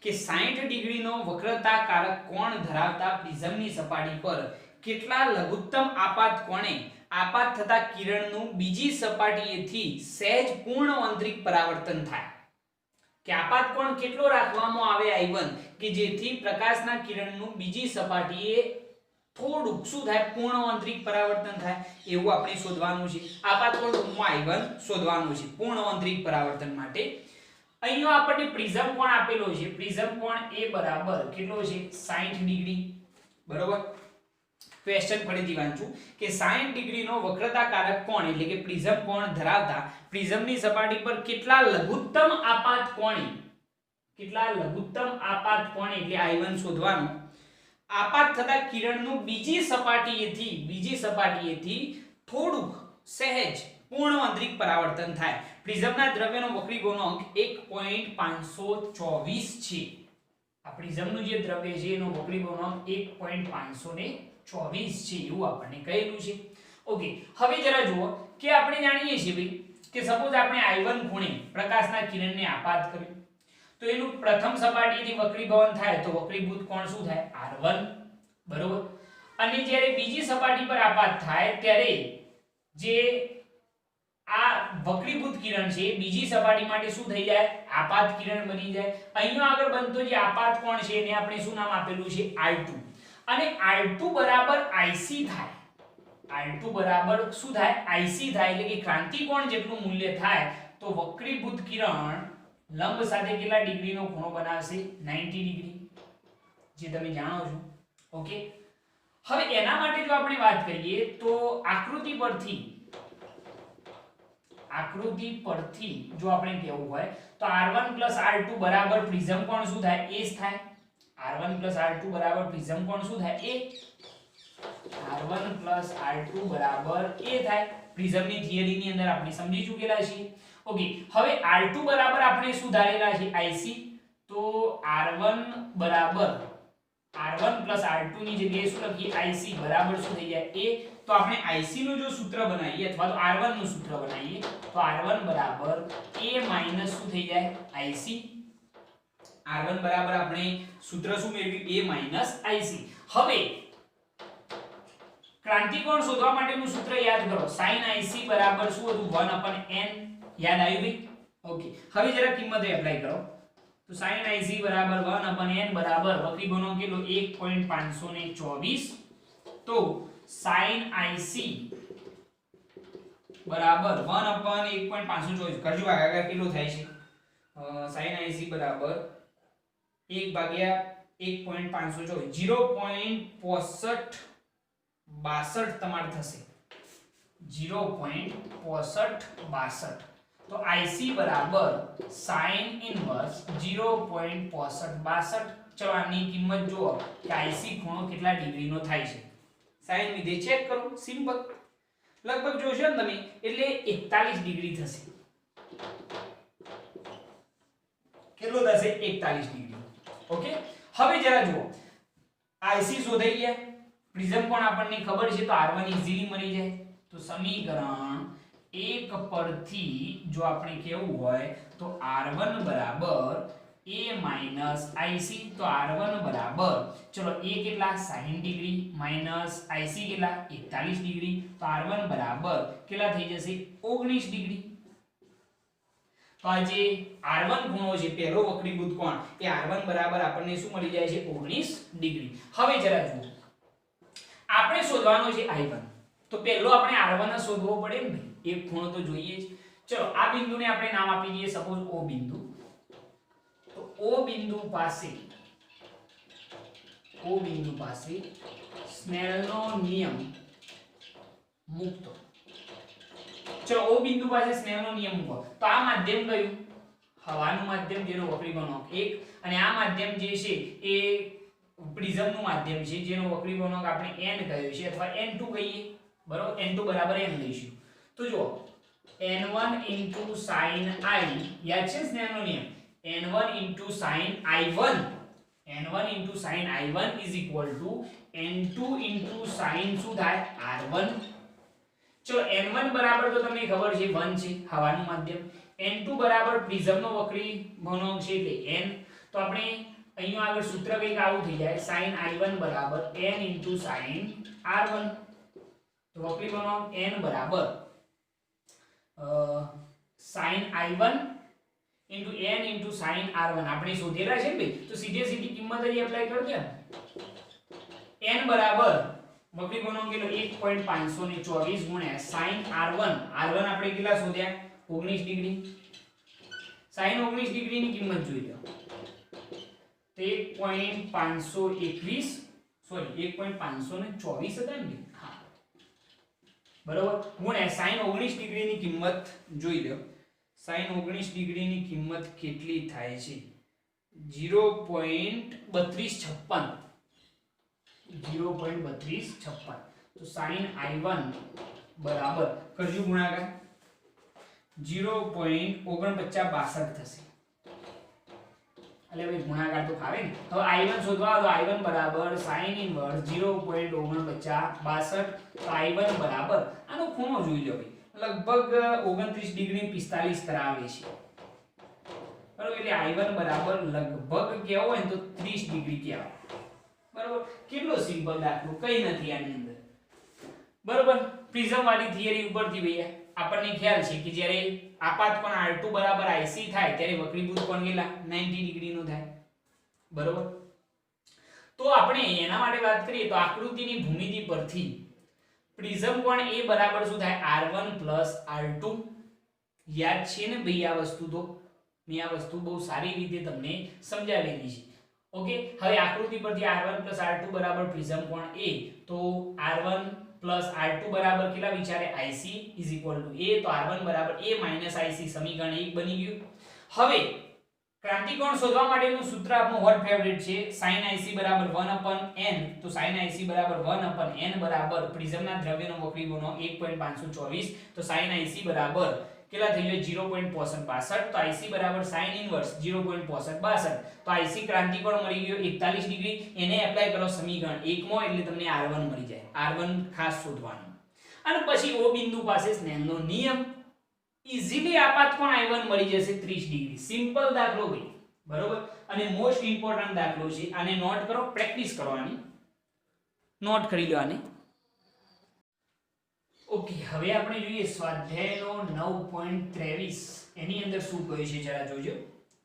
કે 60 ડિગ્રીનો વક્રતાકારક કોણ ધરાવતા પ્રિઝમની સપાટી પર કેટલા લઘુત્તમ આપાત કોણે આપાત થતા કિરણનું બીજી સપાટીએથી સહેજ પૂર્ણ આંતરિક પરાવર્તન થાય. કે આપાત કોણ કેટલો રાખવામાં આવે I1 કે જેથી પ્રકાશના કિરણનું બીજી સપાટીએ થોડુંક શું થાય? પૂર્ણ આંતરિક પરાવર્તન થાય. એવું આપણે શોધવાનું છે. આપાત કોણ I1 શોધવાનું છે પૂર્ણ આંતરિક પરાવર્તન માટે. અહીંયા આપણને પ્રિઝમ કોણ આપેલો છે. પ્રિઝમ કોણ A બરાબર કેટલો છે? 60 ડિગ્રી. બરોબર, ક્વેશ્ચન ફરીથી વાંચું કે 60 ડિગ્રીનો વક્રતાકારક કોણ એટલે કે પ્રિઝમ કોણ ધરાવતા પ્રિઝમની સપાટી પર કેટલા લઘુત્તમ આપાત કોણે એટલે I1 શોધવાનું. આપાત થતા કિરણનું બીજી સપાટીએથી થોડુંક સહેજ પૂર્ણ આંતરિક પરાવર્તન થાય. પ્રિઝમના દ્રવ્યનો વક્રી ગુણાંક 1.524 છે. આ પ્રિઝમનું જે દ્રવ્ય છે એનો વક્રી ગુણાંક 1.524 છે એવું આપણને કહેલું છે. ઓકે, હવે જરા જુઓ કે આપણે જાણીએ છીએ ભાઈ કે સપોઝ આપણે I1 ખૂણે પ્રકાશના કિરણને આપાત કર્યું તો એનું પ્રથમ સપાટીથી વક્રીભવન થાય તો વક્રીભૂત કોણ શું થાય? R1. બરોબર, અને જ્યારે બીજી સપાટી પર આપાત થાય ત્યારે જે આ વક્રીભૂત કિરણ છે બીજી સપાટી માટે શું થઈ જાય? આપાત કિરણ બની જાય. અહીંયા આગળ બનતો જે આપાત કોણ છે એને આપણે શું નામ આપેલું છે? R2. અને R2 બરાબર IC થાય. R2 બરાબર શું થાય? IC થાય એટલે કે ક્રાંતિકોણ જેટલું મૂલ્ય થાય તો વક્રીભૂત કિરણ લંબ સાથે કેટલા ડિગ્રીનો ખૂણો બનાવશે? 90 ડિગ્રી, જે તમે જાણો છો. ઓકે, હવે એના માટે જો આપણે વાત કરીએ તો આકૃતિ પરથી જો આપણે કહેવું હોય તો R1 R2 બરાબર પ્રિઝમ કોણ શું થાય? A થાય. R1 R2 બરાબર પ્રિઝમ કોણ શું થાય? A. R1 R2 બરાબર A થાય. પ્રિઝમની થિયરીની અંદર આપણે સમજી ચૂકેલા છીએ. ઓકે, હવે R2 બરાબર આપણે શું ધારેલા છે? IC. તો R1 R2 ની જગ્યાએ શું લખીએ? IC બરાબર શું થઈ જાય? A. તો આપણે IC નું જો સૂત્ર બનાવીએ અથવા તો R1 નું સૂત્ર બનાવીએ તો R1 બરાબર A માઈનસ શું થઈ જાય? IC. R1 બરાબર આપણે સૂત્ર શું મેળવ્યું? A minus IC. હવે ક્રાંતિકોણ શોધવા માટેનું સૂત્ર યાદ કરો. sin IC બરાબર શું હતું? 1/n. યાદ આવ્યું ભાઈ? ઓકે, હવે જરા કિંમત એપ્લાય કરો તો sin IC બરાબર 1/n બરાબર વક્રી ગુણાંક કેટલો? 1.524. તો sin IC બરાબર 1/1.524 કરજો ભાગાકાર કેટલો થાય છે? sin IC બરાબર 1/1.524 0.6562 તમારે થશે. 0.6562. તો IC બરાબર sin ઇનવર્સ 0.6562. ચલો આની કિંમત જુઓ કે IC ખૂણો કેટલા ડિગ્રીનો થાય છે. sin વિધેય ચેક કરો, સિમ્પલ. લગભગ જોશો ને તમે એટલે 41 ડિગ્રી થશે. કેટલો થશે? 41 ડિગ્રી. ઓકે, હવે જરા જુઓ IC શોધાઈ ગયા. પ્રિઝમ કોણ આપણને ખબર છે તો R1 ઈઝીલી મળી જાય. તો સમીકરણ 1 પરથી જો આપણે કેવું હોય તો R1 બરાબર A માઈનસ IC. તો R1 બરાબર ચલો A કેટલા? 60 ડિગ્રી માઈનસ IC કેટલા? 41 ડિગ્રી. તો R1 બરાબર કેટલા થઈ જશે? 19 ડિગ્રી. તો આ જે R1 ખૂણો છે પહેલો વક્રીભૂત કોણ એ R1 બરાબર આપણને શું મળી જાય છે? 19 ડિગ્રી. હવે જરા જુઓ આપણે શોધવાનો છે I1. તો પહેલો આપણે R1 શોધવો પડે ને ભાઈ, એક ખૂણો તો જોઈએ જ. ચલો આ બિંદુને આપણે નામ આપી દઈએ સપોઝ O બિંદુ. તો O બિંદુ પાસે સ્નેલનો નિયમ મૂકતો. ચલો O બિંદુ પાસે સ્નેલનો નિયમ મૂકો તો આ માધ્યમ કયું હવાનું માધ્યમ જેનો વક્રી ગુણાંક 1 અને આ માધ્યમ જે છે એ પ્રિઝમનું માધ્યમ છે જેનો વક્રી ગુણાંક આપણે n કહ્યો છે અથવા n2 કહીએ બરોબર n2 બરાબર n લઈશું તો જો n1 sin I યાદ છે સ્નેલનો નિયમ n1 sin I1 is equal to n2 sin શું થાય r1 ચલો n1 બરાબર તો તમને ખબર છે 1 છે હવાનું માધ્યમ n2 બરાબર પ્રિઝમનો વક્રી ગુણાંક છે એટલે n તો આપણે અહીંયા આગળ સૂત્ર કંઈક આવું થઈ જાય sin I1 બરાબર n sin r1 તો વક્રી ગુણાંક n બરાબર sin I1 n sin r1 આપણે શોધેલા છે ને ભાઈ તો સીધે સીધી કિંમત અહીં એપ્લાય કરી દે n બરાબર વક્રી ગુણાંક કેટલો 1.524 ગુણ્યા sin r1 આપણે કેટલા શોધ્યા 19 ડિગ્રી sin 19 ડિગ્રીની કિંમત જોઈ લો તો 1.521 સોરી 1.524 હતા ને હા બરોબર ગુણ્યા sin 19 ડિગ્રીની કિંમત જોઈ લો sin 19 ડિગ્રીની કિંમત કેટલી થાય છે 0.3256 તો sin I1 બરાબર કરજો ગુણાકાર 0.4962 થશે એટલે ભાઈ ગુણાકાર તો ફાવે ને હવે I1 શોધવા તો I1 બરાબર sin ઇન્વર્સ 0.4962 તો I1 બરાબર આનો ખૂણો જોઈ લો ભાઈ લગભગ 29 ડિગ્રી 45 કરાવે છે બરોબર એટલે I1 બરાબર લગભગ કેવો હોય તો 30 ડિગ્રી કહેવાય બરોબર કેટલો સિમ્પલ દાખલો કઈ નથી આની અંદર બરોબર પ્રિઝમ વાળી થિયરી ઉપરથી ભૈયા આપણને ખ્યાલ છે કે જ્યારે આપાત કોણ R2 બરાબર IC થાય ત્યારે વક્રીભૂત કોણ કેટલા 90 ડિગ્રી નો થાય બરોબર તો આપણે એના માટે વાત કરીએ તો આકૃતિની ભૂમિતિ પરથી પ્રિઝમ કોણ A બરાબર શું થાય R1 R2 યાદ છે ને ભઈ આ વસ્તુ તો મેં આ વસ્તુ બહુ સારી રીતે તમને સમજાવેલી છે ઓકે હવે આકૃતિ પરથી R1 R2 બરાબર પ્રિઝમ કોણ A તો R1 R2 બરાબર કેટલા વિચારે IC A તો R1 બરાબર A IC સમીકરણ 1 બની ગયું હવે ક્રાંતિકોણ શોધવા માટેનું સૂત્ર આપણું હોટ ફેવરિટ છે sin IC બરાબર 1/n તો sin IC બરાબર 1/n બરાબર પ્રિઝમના દ્રવ્યનો વક્રી ગુણાંક 1.524 તો sin IC બરાબર કેટલા થઈ ગયો 0.65 તો IC બરાબર sin ઇન્વર્સ 0.65 તો IC ક્રાંતિકોણ મળી ગયો 41 ડિગ્રી એને એપ્લાય કરો સમીકરણ 1 માં એટલે તમને R1 મળી જાય R1 ખાસ શોધવાનું અને પછી O બિંદુ પાસે સ્નેલનો નિયમ ઈઝીલી આપાત કોણ I1 મળી જશે 30 ડિગ્રી સિમ્પલ દાખલો ભાઈ બરોબર અને મોસ્ટ ઇમ્પોર્ટન્ટ દાખલો છે આને નોટ કરો પ્રેક્ટિસ કરવાની નોટ કરી લો આને ઓકે હવે આપણે જોઈએ સ્વાધ્યાયનો 9.23 એની અંદર શું કહ્યું છે જરા જોજો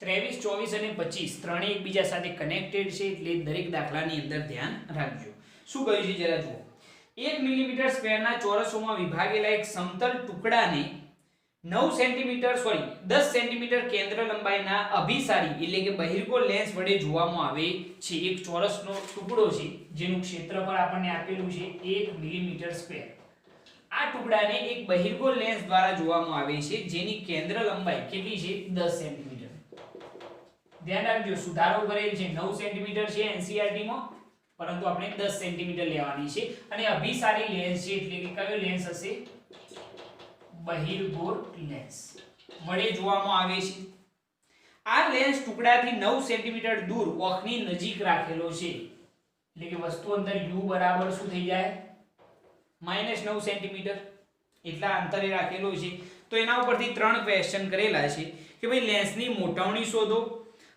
23 24 અને 25 ત્રણે એકબીજા સાથે કનેક્ટેડ છે એટલે દરેક દાખલાની અંદર ધ્યાન રાખજો શું કહ્યું છે જરા જુઓ 1 મિલીમીટર સ્ક્વેરના ચોરસોમાં વિભાગેલા એક સમતલ ટુકડાને 9 સેન્ટીમીટર સોરી 10 સેન્ટીમીટર કેન્દ્ર લંબાઈના અભિસારી એટલે કે બહિર્ગોળ લેન્સ વડે જોવામાં આવે છે એક ચોરસનો ટુકડો છે જેનું ક્ષેત્રફળ આપણને આપેલું છે 1 મિલીમીટર સ્ક્વેર આ ટુકડાને એક બહિર્ગોળ લેન્સ દ્વારા જોવામાં આવે છે જેની કેન્દ્ર લંબાઈ કેટલી છે 10 સેન્ટીમીટર ધ્યાન રાખજો સુધારો કરેલ છે 9 સેન્ટીમીટર છે NCERT માં પરંતુ આપણે 10 સેન્ટીમીટર લેવાની છે અને અભિસારી લેન્સ છે એટલે કે કયો લેન્સ હશે બહિર્ગોળ લેન્સ વડે જોવામાં આવે છે આ લેન્સ ટુકડાથી 9 સેન્ટીમીટર દૂર ઓખની નજીક રાખેલો છે એટલે કે વસ્તુ અંતર u બરાબર શું થઈ જાય -9 સેન્ટીમીટર એટલા અંતરે રાખેલો છે તો એના ઉપરથી ત્રણ ક્વેશ્ચન કરેલા છે કે ભાઈ લેન્સની મોટાવણી શોધો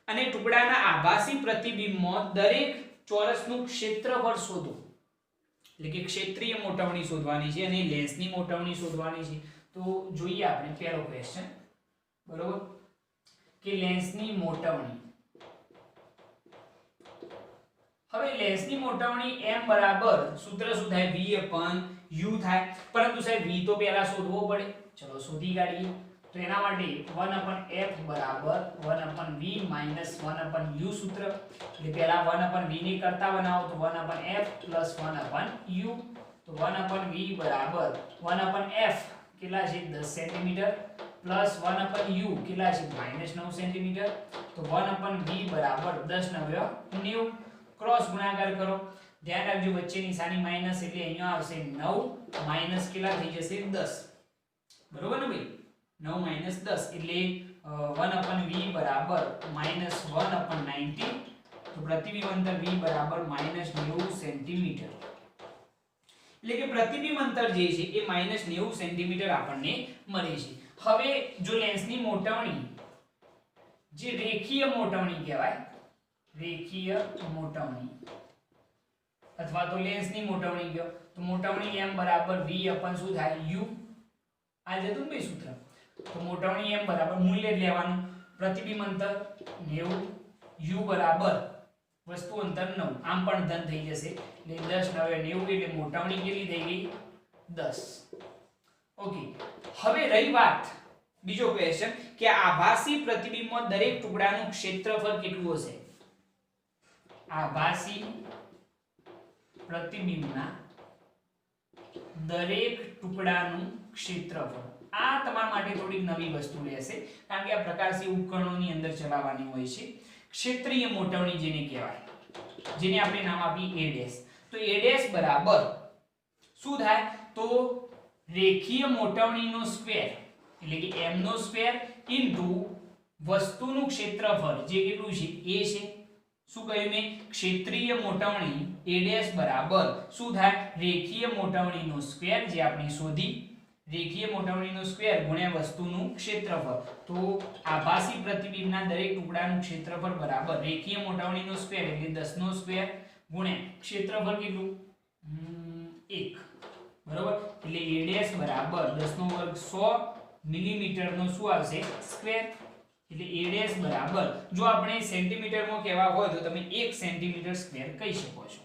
અને ટુકડાના આભાસી પ્રતિબિંબમાં દરેક ચોરસનું ક્ષેત્રફળ શોધો એટલે કે ક્ષેત્રીય મોટાવણી શોધવાની છે અને લેન્સની મોટાવણી શોધવાની છે તો જોઈએ આપણે પહેલો ક્વેશ્ચન બરોબર કે લેન્સની મોટાવણી હવે લેન્સની મોટાવણી m બરાબર સૂત્ર શું થાય v/u થાય પરંતુ સાહેબ v તો પહેલા શોધવો પડે ચલો શોધી કાઢીએ તો એના માટે 1/f બરાબર 1/v - 1/u સૂત્ર એટલે પહેલા 1/v ને કરતા બનાવો તો 1/f + 1/u તો 1/v બરાબર 1/f કેટલા છે 10 સેન્ટીમીટર પ્લસ 1/u કેટલા છે -9 સેન્ટીમીટર, તો 1/v બરાબર 10 9 90, ક્રોસ ગુણાકાર કરો, ધ્યાન રાખજો વચ્ચે નિશાની માઈનસ એટલે અહીંયા આવશે 9 માઈનસ કેટલા થઈ જશે 10, બરોબર ને ભાઈ 9 - 10 એટલે 1/v બરાબર -1/90, તો પ્રતિબિંબ અંતર v બરાબર -90 સેન્ટીમીટર, એટલે કે પ્રતિબિંબ અંતર જે છે એ -90 સેન્ટીમીટર આપણને મળે છે. હવે જો લેન્સની મોટવણી જે રેખીય મોટવણી કહેવાય, રેખીય મોટવણી અથવા તો લેન્સની મોટવણી કહો તો મોટવણી m બરાબર v અપન શું થાય u, આ જતું ને ભાઈ સૂત્ર, તો મોટવણી m બરાબર મૂલ્ય જ લેવાનું, પ્રતિબિંબ અંતર 90, u બરાબર વસ્તુ અંતર 9, આમ પણ ધન થઈ જશે એટલે 10 9 90 એટલે મોટવણી કેટલી થઈ ગઈ 10. ઓકે, હવે રહી વાત બીજો ક્વેશ્ચન કે આભાસી પ્રતિબિંબમાં દરેક ટુકડાનું ક્ષેત્રફળ કેટલું હશે. આભાસી પ્રતિબિંબના દરેક ટુકડાનું ક્ષેત્રફળ, આ તમારા માટે થોડીક નવી વસ્તુ રહેશે કારણ કે આ પ્રકાશી ઉપકરણોની અંદર ચલાવવાની હોય છે. ક્ષેત્રીય મોટવણી જેને કહેવાય, જેને આપણે નામ આપી a', તો a' બરાબર શું થાય તો રેખીય મોટવણીનો સ્ક્વેર એટલે કે m નો સ્ક્વેર ઇન્ટુ વસ્તુનું ક્ષેત્રફળ જે કેટલું છે a છે. શું કહ્યું મેં, ક્ષેત્રીય મોટવણી a' બરાબર શું થાય રેખીય મોટવણીનો સ્ક્વેર જે આપણે શોધી, રેખીય મોટવણીનો સ્ક્વેર ગુણ્યા વસ્તુનું ક્ષેત્રફળ, તો આભાસી પ્રતિબિંબના દરેક ટુકડાનું ક્ષેત્રફળ બરાબર રેખીય મોટવણીનો સ્ક્વેર એટલે 10 નો સ્ક્વેર ગુણ્યા ક્ષેત્રફળ કેટલું 1, બરોબર, એટલે a' બરાબર 10 નો વર્ગ 100 મિલીમીટર નો શું આવશે સ્ક્વેર, એટલે a' બરાબર જો આપણે સેન્ટીમીટરમાં કહેવા હોય તો તમે 1 સેન્ટીમીટર સ્ક્વેર કહી શકો છો.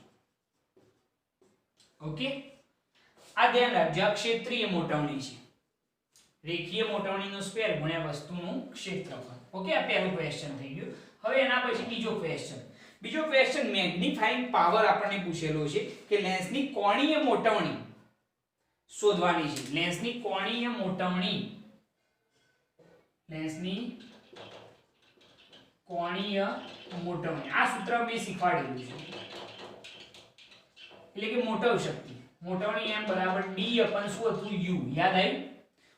ઓકે, આ ધ્યાન રાખજો, આ ક્ષેત્રીય મોટવણી છે, રેખીય મોટવણીનો સ્ક્વેર ગુણ્યા વસ્તુનું ક્ષેત્રફળ. ઓકે, આ પહેલો ક્વેશ્ચન થઈ ગયો. હવે એના પછી બીજો ક્વેશ્ચન મેગ્નીફાઇંગ પાવર આપણને પૂછેલો છે કે લેન્સની કોણીય મોટવણી શોધવાની છે. લેન્સની કોણીય મોટવણી, લેન્સની કોણીય મોટવણી આ સૂત્ર મેં શીખવાડેલું છે, એટલે કે મોટવ શક્તિ, મોટવણી m બરાબર d અપન શું હતું u, યાદ આવ્યું,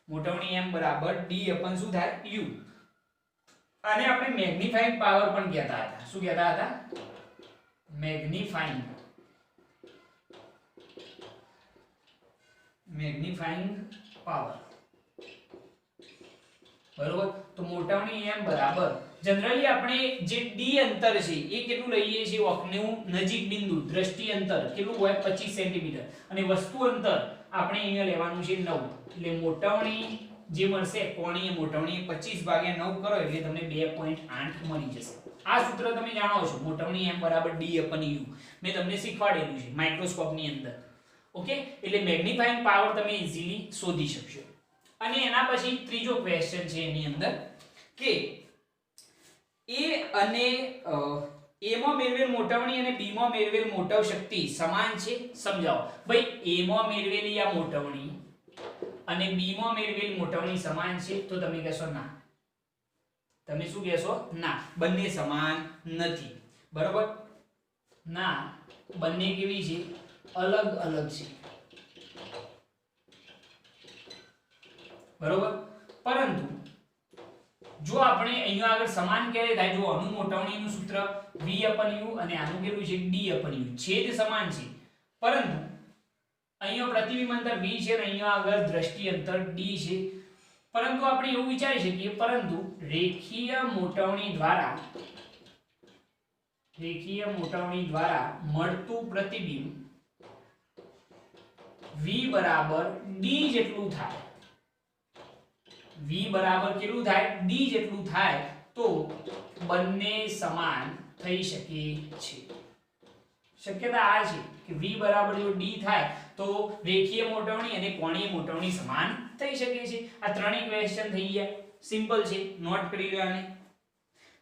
મોટવણી m બરાબર d અપન શું થાય u. આને આપણે મેગ્નીફાઇંગ પાવર પણ કહેતા હતા. શું કહેતા હતા? મેગ્નીફાઇંગ પાવર, બરોબર. તો મોટવણી m બરાબર જનરલી આપણે જે d અંતર છે એ કેટલું લઈએ છીએ ઓકનું નજીક બિંદુ દ્રષ્ટિ અંતર કેટલું હોય 25 સેન્ટીમીટર, અને વસ્તુ અંતર આપણે અહીંયા લેવાનું છે 9, એટલે મોટવણી જે મળશે કોણીય મોટવણી 25/9 કરો એટલે તમને 2.8 મળી જશે. આ સૂત્ર તમે જાણો છો, મોટવણી m બરાબર d અપન u, મેં તમને શીખવાડેલું છે માઇક્રોસ્કોપની અંદર. ઓકે, એટલે મેગ્નીફાઇંગ પાવર તમે ઈઝીલી શોધી શકશો. અને એના પછી ત્રીજો ક્વેશ્ચન છે એની અંદર કે a અને a માં મેળવેલ મોટવણી અને b માં મેળવેલ મોટવ શક્તિ સમાન છે. સમજાવો ભાઈ, a માં મેળવેલી આ મોટવણી અને b માં મેળવેલી મોટવણી સમાન છે, તો તમે કહેશો ના. તમે શું કહેશો? ના, બંને સમાન નથી. બરોબર, ના, બંને કેવી છે? અલગ અલગ છે. બરોબર, પરંતુ જો આપણે અહીંયા આગળ સમાન ક્યારે થાય? જો આનું મોટવણીનું સૂત્ર v અપન u અને આનું કેટલું છે d અપન u, છેદ સમાન છે, પરંતુ અહીંયા પ્રતિબિંબ અંતર v છે અને અહીંયા આગળ દ્રષ્ટિ અંતર d છે. પરંતુ આપણે એવું વિચારી શકીએ, પરંતુ રેખીય મોટવણી દ્વારા મળતું પ્રતિબિંબ v બરાબર d જેટલું થાય, v બરાબર કેટલું થાય? d જેટલું થાય, તો બંને સમાન થઈ શકે છે. શક્યતા આ છે કે v બરાબર જો d થાય તો રેખીય મોટવણી અને કોણીય મોટવણી સમાન થઈ શકે છે. આ ત્રણેય ક્વેશ્ચન થઈ ગયા, સિમ્પલ છે, નોટ કરી લો આને.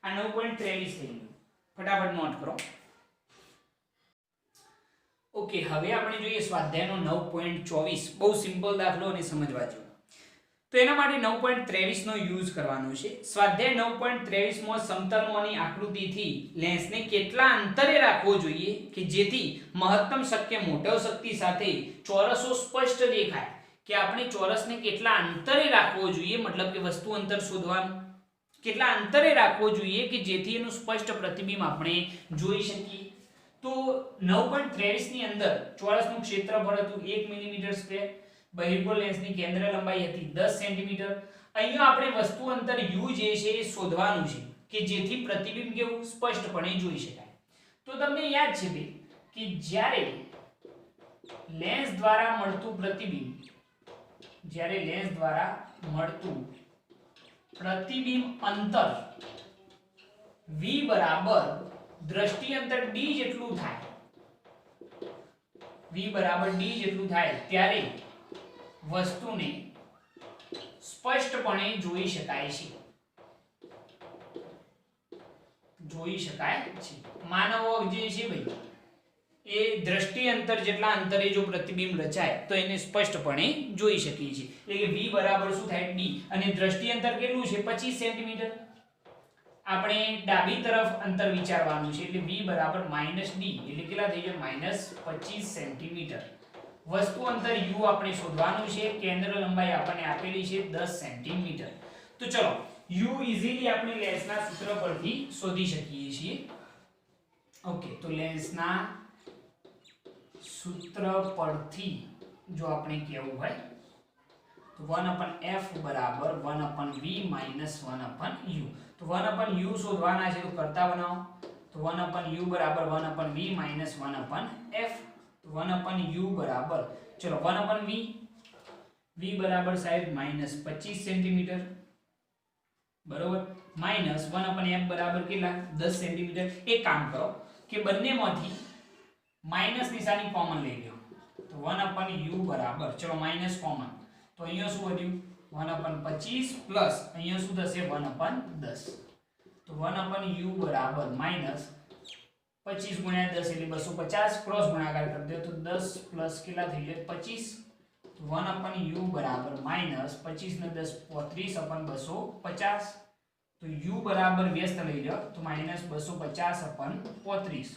આ 9.23 થઈ ગયું, ફટાફટ નોટ કરો. ઓકે, હવે આપણે જોઈએ સ્વાધ્યાયનો 9.24, બહુ સિમ્પલ દાખલો અને સમજવા જેવો. તો એના માટે 9.23 નો યુઝ કરવાનો છે. સ્વાધ્યાય 9.23 માં સમતલમાંની આકૃતિથી લેન્સને કેટલા અંતરે રાખવો જોઈએ કે જેથી મહત્તમ શક્ય મોટવ શક્તિ સાથે ચોરસો સ્પષ્ટ દેખાય, કે આપણે ચોરસને કેટલા અંતરે રાખવો જોઈએ, મતલબ કે વસ્તુ અંતર શોધવાનું, કેટલા અંતરે રાખવો જોઈએ કે જેથી એનું સ્પષ્ટ પ્રતિબિંબ આપણે જોઈ શકીએ. તો 9.23 ની અંદર ચોરસનું ક્ષેત્રફળ હતું 1 મિલીમીટર સ્ક્વેર, બહિર્ગોળ લેન્સની કેન્દ્ર લંબાઈ હતી 10 સેન્ટીમીટર. અહીંયા આપણે વસ્તુ અંતર u જે છે એ શોધવાનું છે કે જેથી પ્રતિબિંબ કેવું સ્પષ્ટપણે જોઈ શકાય. તો તમને યાદ છે ભાઈ કે જ્યારે લેન્સ દ્વારા મળતું પ્રતિબિંબ, જ્યારે લેન્સ દ્વારા મળતું પ્રતિબિંબ અંતર v બરાબર દ્રષ્ટિ અંતર d જેટલું થાય, v બરાબર d જેટલું થાય ત્યારે વસ્તુને સ્પષ્ટપણે જોઈ શકાય છે. માનવ જે છે ભાઈ એ દ્રષ્ટિ અંતર જેટલા અંતરે જો પ્રતિબિંબ રચાય તો એને સ્પષ્ટપણે જોઈ શકીએ છીએ. એટલે કે v બરાબર શું થાય d, અને દ્રષ્ટિ અંતર કેટલું છે 25 સેન્ટીમીટર. આપણે ડાબી તરફ અંતર વિચારવાનું છે એટલે v બરાબર -d એટલે કેટલા થઈ જાય -25 સેન્ટીમીટર. વસ્તુ અંતર u આપણે શોધવાનું છે, કેન્દ્ર લંબાઈ આપણને આપેલી છે 10 સેન્ટીમીટર. તો ચલો u ઈઝીલી આપણે લેન્સના સૂત્ર પરથી શોધી શકીએ છીએ. ઓકે, તો લેન્સના સૂત્ર પરથી જો આપણે કહેવું હોય તો 1/f બરાબર 1/v - 1/u. તો 1/u શોધવાના છે તો કરતા બનાવો. તો 1/u બરાબર 1/v - 1/f. તો 1/u બરાબર ચલો 1/v, v બરાબર સાહેબ -25 સેન્ટીમીટર બરોબર, માઈનસ 1/f બરાબર કેટલા 10 સેન્ટીમીટર. એક કામ કરો કે બંનેમાંથી માઈનસ નિશાની કોમન લઈ લો. તો 1/u બરાબર ચલો માઈનસ કોમન, તો અહીંયા શું વધ્યું 1/25 પ્લસ અહીંયા શું થશે 1/10. તો 1/u બરાબર માઈનસ 25 ગુણ્યા 10 એટલે 250, ક્રોસ ગુણાકાર કરી દો તો 10 પ્લસ કેટલા થઈ જાય 25. તો 1/u બરાબર માઈનસ 25 ને 10 35/250. તો u બરાબર વ્યસ્ત લઈ લો તો -250/35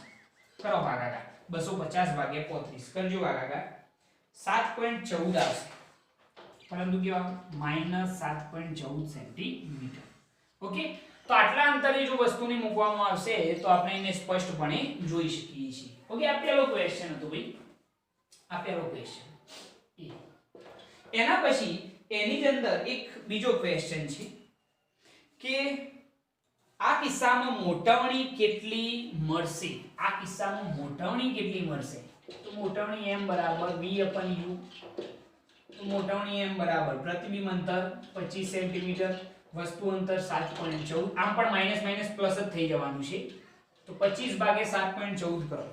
કરો ભાગાકાર. 250 ભાગ્યા 35 કરજો ભાગાકાર. 7.14 આવશે, પરંતુ કેવા -7.14 સેન્ટીમીટર. ઓકે, તો આટલા અંતરે જો વસ્તુને મૂકવામાં આવશે તો આપણે એને સ્પષ્ટપણે જોઈ શકીએ છીએ. ઓકે, આ પહેલો ક્વેશ્ચન હતો ભાઈ, આ પહેલો ક્વેશ્ચન. એના પછી એની જ અંદર એક બીજો ક્વેશ્ચન છે કે આ કિસ્સામાં મોટવણી કેટલી મળશે. આ કિસ્સામાં મોટવણી કેટલી મળશે? તો મોટવણી m બરાબર v/u. તો મોટવણી m બરાબર પ્રતિબિંબ અંતર 25 સેન્ટીમીટર, વસ્તુ અંતર 7.14. આમ પણ માઈનસ માઈનસ પ્લસ જ થઈ જવાનું છે. તો 25 ભાગ્યા 7.14 કરો.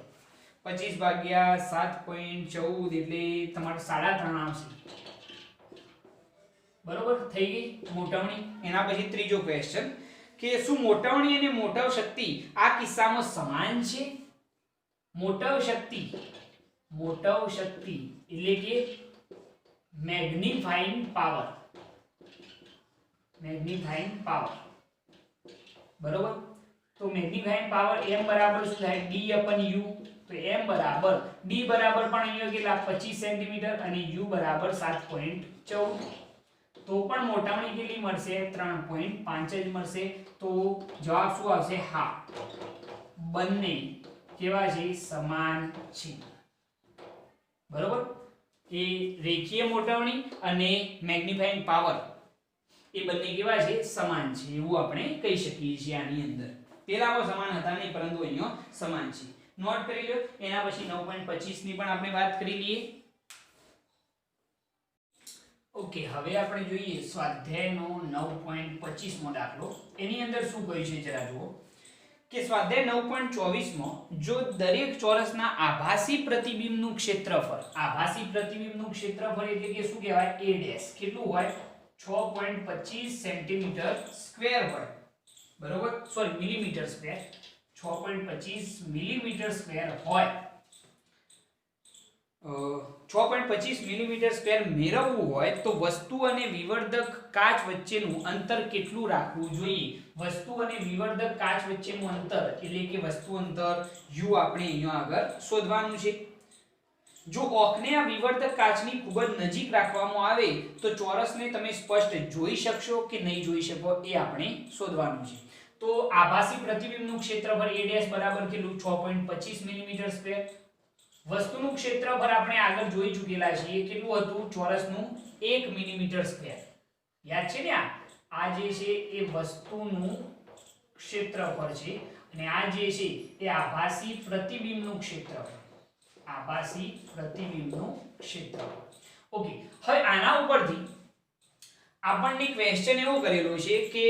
25 ભાગ્યા 7.14 એટલે તમારે 3.5 આવશે. બરોબર થઈ ગઈ મોટવણી. એના પછી ત્રીજો ક્વેશ્ચન કે શું મોટવણી અને મોટવ શક્તિ આ કિસ્સામાં સમાન છે? મોટવ શક્તિ એટલે કે મેગ્નીફાઇંગ પાવર, બરોબર. તો મેગ્નીફાઇંગ પાવર m બરાબર શું થાય d/u. તો m બરાબર d બરાબર પણ અહીંયા કેટલા 25 સેન્ટીમીટર અને u બરાબર 7.14. તો પણ મોટવણી કેટલી મળશે 3.5 જ મળશે. તો જવાબ શું આવશે? હા, બંને કેવા છે? સમાન છે. બરોબર, એ રેખીય મોટવણી અને મેગ્નીફાઇંગ પાવર એ બંને કેવા છે? સમાન છે એવું આપણે કહી શકીએ છીએ. આની અંદર પેલામાં સમાન હતા નહીં, પરંતુ અહીંયા સમાન છે. નોટ કરી લો. એના પછી 9.25 ની પણ આપણે વાત કરી લઈએ. ઓકે, હવે આપણે જોઈએ સ્વાધ્યાયનો 9.25 મો દાખલો. એની અંદર શું કહ્યું છે જરા જુઓ કે સ્વાધ્યાય 9.24 માં જો દરેક ચોરસના આભાસી પ્રતિબિંબનું ક્ષેત્રફળ, આભાસી પ્રતિબિંબનું ક્ષેત્રફળ એટલે કે શું કહેવાય a' કેટલું હોય 6.25 સેન્ટીમીટર સ્ક્વેર હોય. બરોબર, sorry millimetre square, 6.25 millimetre square હોય 6.25 મિલીમીટર સ્ક્વેર મેળવવું હોય તો વસ્તુ અને વિવર્ધક કાચ વચ્ચેનું અંતર કેટલું રાખવું જોઈએ? વસ્તુ અને વિવર્ધક કાચ વચ્ચેનું અંતર એટલે કે વસ્તુ અંતર u આપણે અહીંયા આગળ શોધવાનું છે. જો ઓકને આ વિવર્ધક કાચની ખૂબ જ નજીક રાખવામાં આવે તો ચોરસને તમે સ્પષ્ટ જોઈ શકશો કે નહીં જોઈ શકો એ આપણે શોધવાનું છે. તો આભાસી પ્રતિબિંબનું ક્ષેત્રફળ a' બરાબર કેટલું? 6.25 મિલીમીટર સ્ક્વેર. વસ્તુનું ક્ષેત્રફળ આપણે આગળ જોઈ ચૂકેલા છીએ કેટલું હતું? ચોરસનું 1 મિલીમીટર સ્ક્વેર. યાદ છે ને? આ જે છે એ વસ્તુનું ક્ષેત્રફળ છે અને આ જે છે એ આભાસી પ્રતિબિંબનું ક્ષેત્રફળ. આભાસી પ્રતિબિંબનું ક્ષેત્રફળ. ઓકે, હવે આના ઉપરથી આપણને ક્વેશ્ચન એવો કરેલો છે કે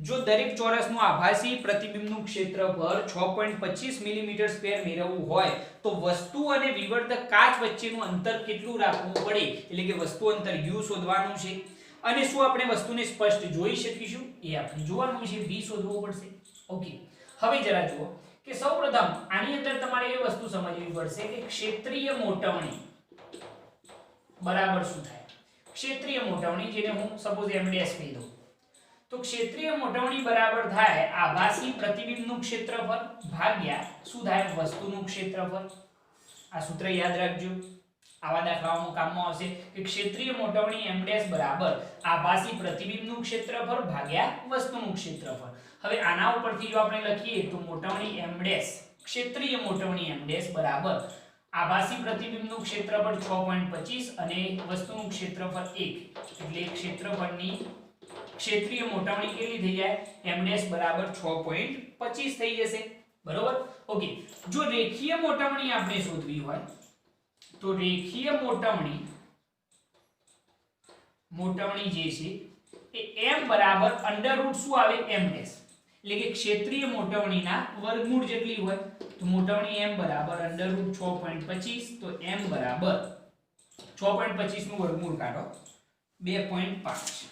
જો દરેક ચોરસનું આભાસી પ્રતિબિંબનું ક્ષેત્રફળ 6.25 મિલીમીટર સ્ક્વેર મેળવવું હોય તો વસ્તુ અને વિવર્ધક કાચ વચ્ચેનું અંતર કેટલું રાખવું પડે? એટલે કે વસ્તુ અંતર u શોધવાનું છે. અને શું આપણે વસ્તુને સ્પષ્ટ જોઈ શકીશું એ આપણે જોવાનું છે, v શોધવું પડશે. ઓકે, હવે જરા જુઓ કે સૌપ્રથમ આની અંદર તમારે એ વસ્તુ સમજવી પડશે કે ક્ષેત્રીય મોટવણી બરાબર શું થાય? ક્ષેત્રીય મોટવણી જેને હું સપોઝ m' કહી દઉં તો ક્ષેત્રીય મોટવણી બરાબર થાય આભાસી પ્રતિબિંબનું ક્ષેત્રફળ ભાગ્યા શું થાય? વસ્તુનું ક્ષેત્રફળ. આ સૂત્ર યાદ રાખજો, આવા દાખલાઓમાં કામમાં આવશે કે ક્ષેત્રીય મોટવણી m' બરાબર આભાસી પ્રતિબિંબનું ક્ષેત્રફળ ભાગ્યા વસ્તુનું ક્ષેત્રફળ. હવે આના ઉપરથી જો આપણે લખીએ તો મોટવણી m' ક્ષેત્રીય મોટવણી m' બરાબર આભાસી પ્રતિબિંબનું ક્ષેત્રફળ 6.25 અને વસ્તુનું ક્ષેત્રફળ 1 એટલે ક્ષેત્રફળની ક્ષેત્રીય મોટવણી કેટલી થઈ જાય? m' બરાબર 6.25 થઈ જશે. બરોબર. ઓકે, જો રેખીય મોટવણી આપણે શોધવી હોય તો રેખીય મોટવણી જે છે એ m બરાબર અંડરરૂટ શું આવે? m' એટલે કે ક્ષેત્રીય મોટવણીના વર્ગમૂળ જેટલી હોય તો મોટવણી m બરાબર અંડરરૂટ 6.25 તો m બરાબર 6.25 નું વર્ગમૂળ કાઢો 2.5.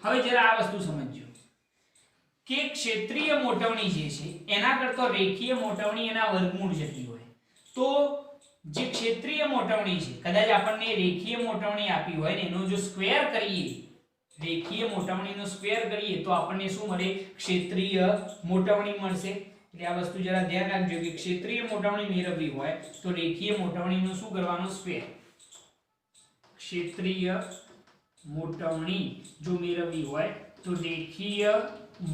હવે જરા આ વસ્તુ સમજજો કે ક્ષેત્રીય મોટવણી જે છે એના કરતા રેખીય મોટવણી એના વર્ગમૂળ જેટલી હોય તો જે ક્ષેત્રીય મોટવણી છે કદાચ આપણને રેખીય મોટવણી આપી હોય ને એનો જો સ્ક્વેર કરીએ, રેખીય મોટવણીનો સ્ક્વેર કરીએ તો આપણને શું મળે? ક્ષેત્રીય મોટવણી મળશે. એટલે આ વસ્તુ જરા ધ્યાન રાખજો કે ક્ષેત્રીય મોટવણી મેળવવી હોય તો રેખીય મોટવણીનો શું કરવાનો? સ્ક્વેર. ક્ષેત્રીય મોટવણી જો મેળવવી હોય તો રેખીય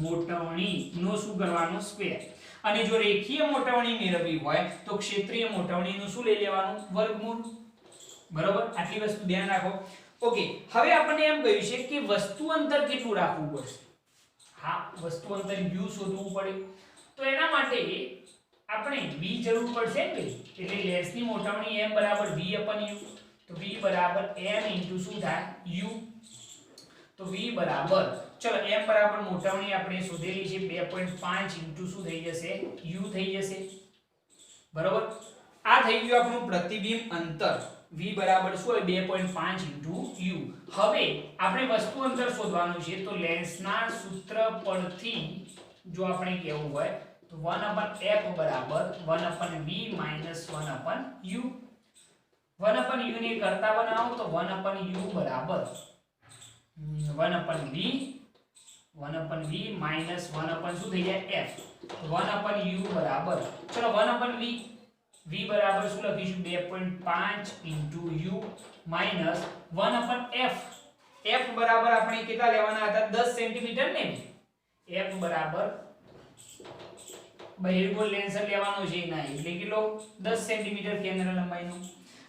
મોટવણીનો શું કરવાનો? સ્ક્વેર. અને જો રેખીય મોટવણી મેળવવી હોય તો ક્ષેત્રીય મોટવણીનું શું લઈ લેવાનું? વર્ગમૂળ. બરોબર, આટલી વસ્તુ ધ્યાન રાખો. ઓકે, હવે આપણને એમ કહ્યું છે કે વસ્તુ અંતર કેટલું રાખવું પડશે? હા, વસ્તુ અંતર u શોધવું પડે. તો એના માટે આપણે v જરૂર પડશે ને, એટલે લેસની મોટવણી m બરાબર v upon u. તો v બરાબર m into શું થાય? u. તો v બરાબર ચલો m બરાબર મોટવણી આપણે શોધેલી છે 2.5 into શું થઈ જશે? u થઈ જશે. બરોબર, આ થઈ ગયું આપણું પ્રતિબિંબ અંતર. v બરાબર શું હોય? 2.5 into u. હવે આપણે વસ્તુ અંતર શોધવાનું છે તો લેન્સના સૂત્ર પરથી જો આપણે કહેવું હોય તો 1/f બરાબર 1/v minus 1/u. 1/u ને કરતા બનાવો તો 1/u બરાબર 1/v minus 1/ શું થઈ જાય? f. 1/u બરાબર ચલો 1/v v બરાબર શું લખીશું? 2.5 into u minus 1/f. f બરાબર આપણે કેટલા લેવાના હતા? 10 સેન્ટીમીટર ને. f બરાબર બહિર્ગોળ લેન્સ લેવાનો છે ના, એટલે કેટલો? 10 સેન્ટીમીટર કેન્દ્ર લંબાઈનો.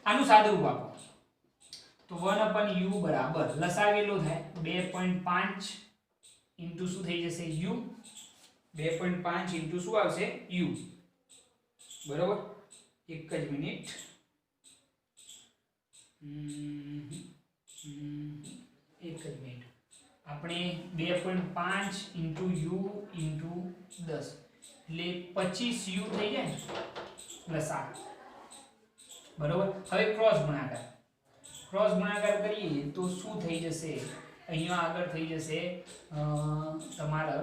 આનું સાદુરૂપ આપો તો 1/u બરાબર લસાવેલો થાય 2.5 into શું થઈ જશે? u. 2.5 into શું આવશે? u. બરોબર, એક જ મિનિટ. એક જ મિનિટ. આપણે 2.5 into u into 10 એટલે 25u થઈ જાય ને લસા. બરોબર, હવે ક્રોસ ગુણાકાર કરીએ તો શું થઈ જશે? અહીંયા આગળ થઈ જશે તમારે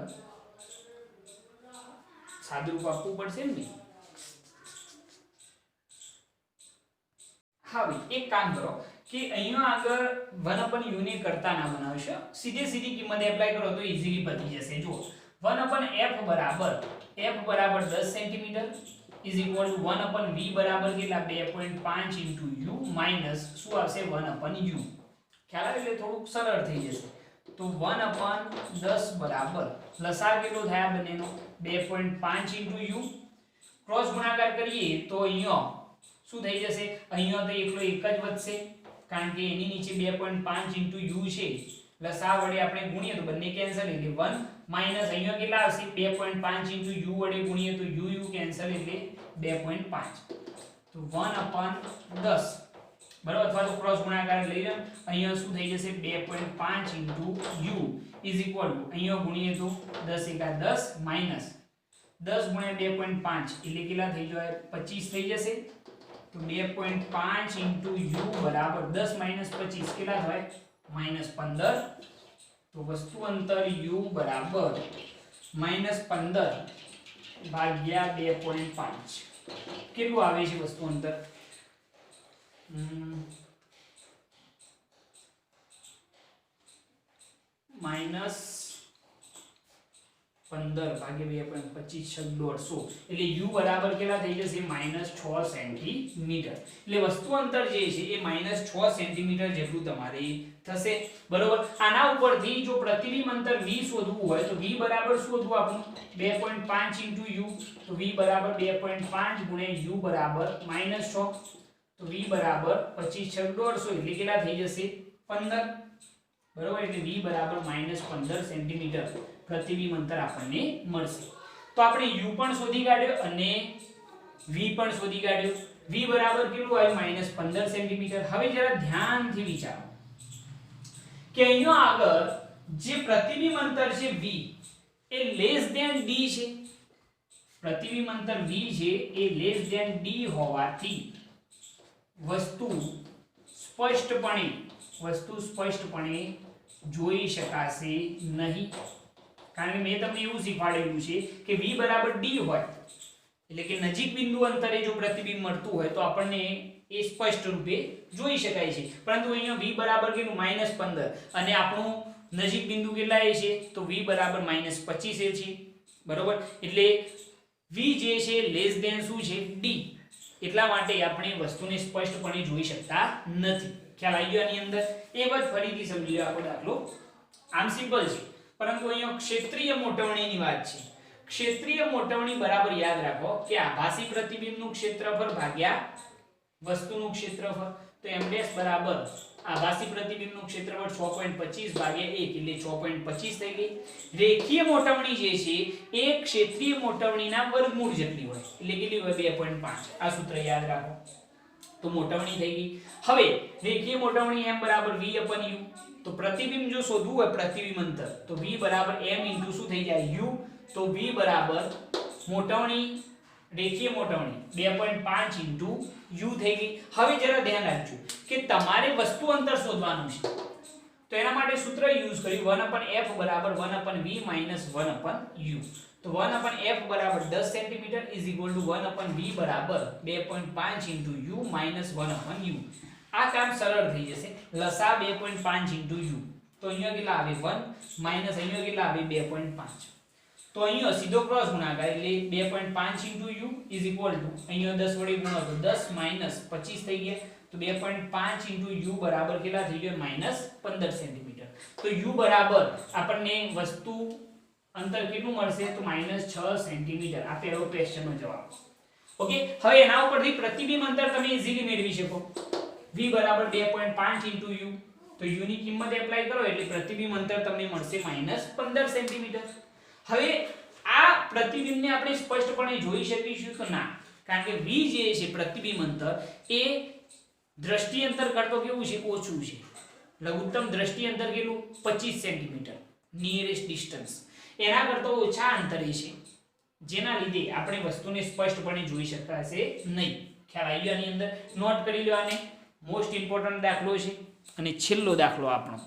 સાદુરૂપ આપવું પડશે ને. હા ભાઈ એક કામ કરો કે અહીંયા આગળ 1/u ને કરતા ના બનાવશો, સીધી કિંમત એપ્લાય કરો તો ઈઝીલી પતી જશે. જુઓ 1/f બરાબર 10 centimetre is equal to 1/v બરાબર કેટલા 2.5 u માઈનસ શું આવશે 1/u. ખ્યાલ આવે એટલે થોડુંક સરળ થઈ જશે. તો 1/10 બરાબર લસાઅ કેટલો થાય આ બંનેનો 2.5 u. ક્રોસ ગુણાકાર કરીએ તો અહીંયા શું થઈ જશે, અહીંયા તો એકલો એક જ વધશે કારણ કે એની નીચે 2.5 u છે. લસાઅ વડે આપણે ગુણીએ તો બંને કેન્સલ એટલે 1 માઈનસ અહીંયા કેટલા આવશે 2.5 u વડે ગુણીએ તો u કેન્સલ એટલે 2.5. તો 1/10 બરાબર, અથવા તો ક્રોસ ગુણાકાર લઈ લો અહીંયા શું થઈ જશે 2.5 u ઇઝ ઇક્વલ ટુ અહીંયા ગુણીએ તો 10 * 10 માઈનસ 10 * 2.5 એટલે કેટલા થઈ જાય 25 થઈ જશે. તો 2.5 u બરાબર 10 - 25 કેટલા થાય -15. તો વસ્તુ અંતર u બરાબર -15 ભાગ્યા 2.5 કેટલું આવે છે વસ્તુ અંતર -15 ભાગ્યા 2.25 150 એટલે u બરાબર કેટલા થઈ જશે -6 સેન્ટીમીટર. એટલે વસ્તુ અંતર જે છે એ -6 સેન્ટીમીટર જેટલું તમારે થશે. બરોબર, આના ઉપરથી જો પ્રતિબિંબ અંતર v શોધવું હોય તો v બરાબર શોધવું આપણું 2.5 u. તો v બરાબર 2.5 * u બરાબર -6. તો v બરાબર 25 * 150 એટલે કેટલા થઈ જશે 15. બરોબર, એટલે v બરાબર -15 સેન્ટીમીટર પ્રતિબિંબ અંતર આપણને મળશે. તો આપણે u પણ શોધી કાઢ્યો અને v પણ શોધી કાઢ્યો. v બરાબર કેટલું આવ્યું -15 સેન્ટીમીટર. હવે જરા ધ્યાનથી વિચારો કે અહીંયા આગળ જે પ્રતિબિંબ અંતર છે v એ લેસ ધેન d છે. પ્રતિબિંબ અંતર v છે એ લેસ ધેન d હોવાથી વસ્તુ સ્પષ્ટપણે જોઈ શકાશે નહીં. કારણ કે મેં તમને એવું શીખવાડેલું છે કે v બરાબર d હોય એટલે કે નજીક બિંદુ અંતરે જો પ્રતિબિંબ મળતું હોય તો આપણને એ સ્પષ્ટ રૂપે જોઈ શકાય છે. પરંતુ અહીંયા v બરાબર કેટલું -15 અને આપણું નજીક બિંદુ કેટલા છે તો v બરાબર -25 છે. બરોબર, એટલે v જે છે લેસ ધેન શું છે d. એટલા માટે આપણે વસ્તુને સ્પષ્ટપણે જોઈ શકતા નથી. ખ્યાલ આવી ગયો આની અંદર? એક વાત ફરીથી સમજી લો. આપણો દાખલો આમ સિમ્પલ છે પરંતુ અહીંયા ક્ષેત્રીય મોટવણીની વાત છે. ક્ષેત્રીય મોટવણી બરાબર યાદ રાખો કે આભાસી પ્રતિબિંબનું ક્ષેત્રફળ ભાગ્યા વસ્તુનું ક્ષેત્રફળ. તો m' બરાબર આભાસી પ્રતિબિંબનું ક્ષેત્રફળ 6.25 ભાગ્યા 1 એટલે 6.25 થઈ ગઈ. રેખીય મોટવણી જે છે એ ક્ષેત્રીય મોટવણીના વર્ગમૂળ જેટલી હોય એટલે કેટલી હોય 2.5. આ સૂત્ર યાદ રાખો. તો મોટવણી થઈ ગઈ. હવે રેખીય મોટવણી m બરાબર v/u. તો પ્રતિબિંબ જો શોધવું હોય પ્રતિબિંબ અંતર તો v બરાબર m * શું થઈ જાય u. તો v બરાબર મોટવણી રેખીય મોટવણી 2.5 * u થઈ ગઈ. હવે જરા ધ્યાન રાખજો કે તમારે વસ્તુ અંતર શોધવાનું છે તો એના માટે સૂત્ર યુઝ કર્યું 1/f બરાબર 1/v માઈનસ 1/u. તો 1/f બરાબર 10 centimetre is equal to 1/v બરાબર 2.5 * u માઈનસ 1/u. આ કામ સરળ થઈ જશે. લસા 2.5 * u. તો અહીંયા કેટલા આવે 1 માઈનસ અહીંયા કેટલા આવે 2.5. તો અહીંયા સીધો ક્રોસ ગુણાકાર એટલે 2.5 * u ઇઝ ઇક્વલ ટુ અહીંયા 10 વડે ગુણો તો 10 માઈનસ 25 થઈ ગયા. તો 2.5 * u બરાબર કેટલા થઈ ગયો -15 સેન્ટીમીટર. તો u બરાબર આપણને વસ્તુ અંતર કેટલું મળશે તો -6 સેન્ટીમીટર. આ પહેલો ક્વેશ્ચનનો જવાબ. ઓકે, હવે એના ઉપરથી પ્રતિબિંબ અંતર તમે ઈઝીલી મેળવી શકો. v બરાબર 2.5 * u. તો u ની કિંમત એપ્લાય કરો એટલે પ્રતિબિંબ અંતર તમને મળશે -15 સેન્ટીમીટર. હવે આ પ્રતિબિંબને આપણે સ્પષ્ટપણે જોઈ શકીશું તો ના, કારણ કે v જે છે પ્રતિબિંબ અંતર એ દ્રષ્ટિ અંતર કરતો કેવું છે ઓછું છે. લઘુત્તમ દ્રષ્ટિ અંતર કેટલું 25 સેન્ટીમીટર નિયરેસ્ટ ડિસ્ટન્સ એના કરતા ઓછા અંતરે છે જેના લીધે આપણે વસ્તુને સ્પષ્ટપણે જોઈ શકાશે નહીં. ખ્યાલ આવી ગયો? આની અંદર નોટ કરી લો. આને મોસ્ટ ઇમ્પોર્ટન્ટ દાખલો છે અને છેલ્લો દાખલો આપણો.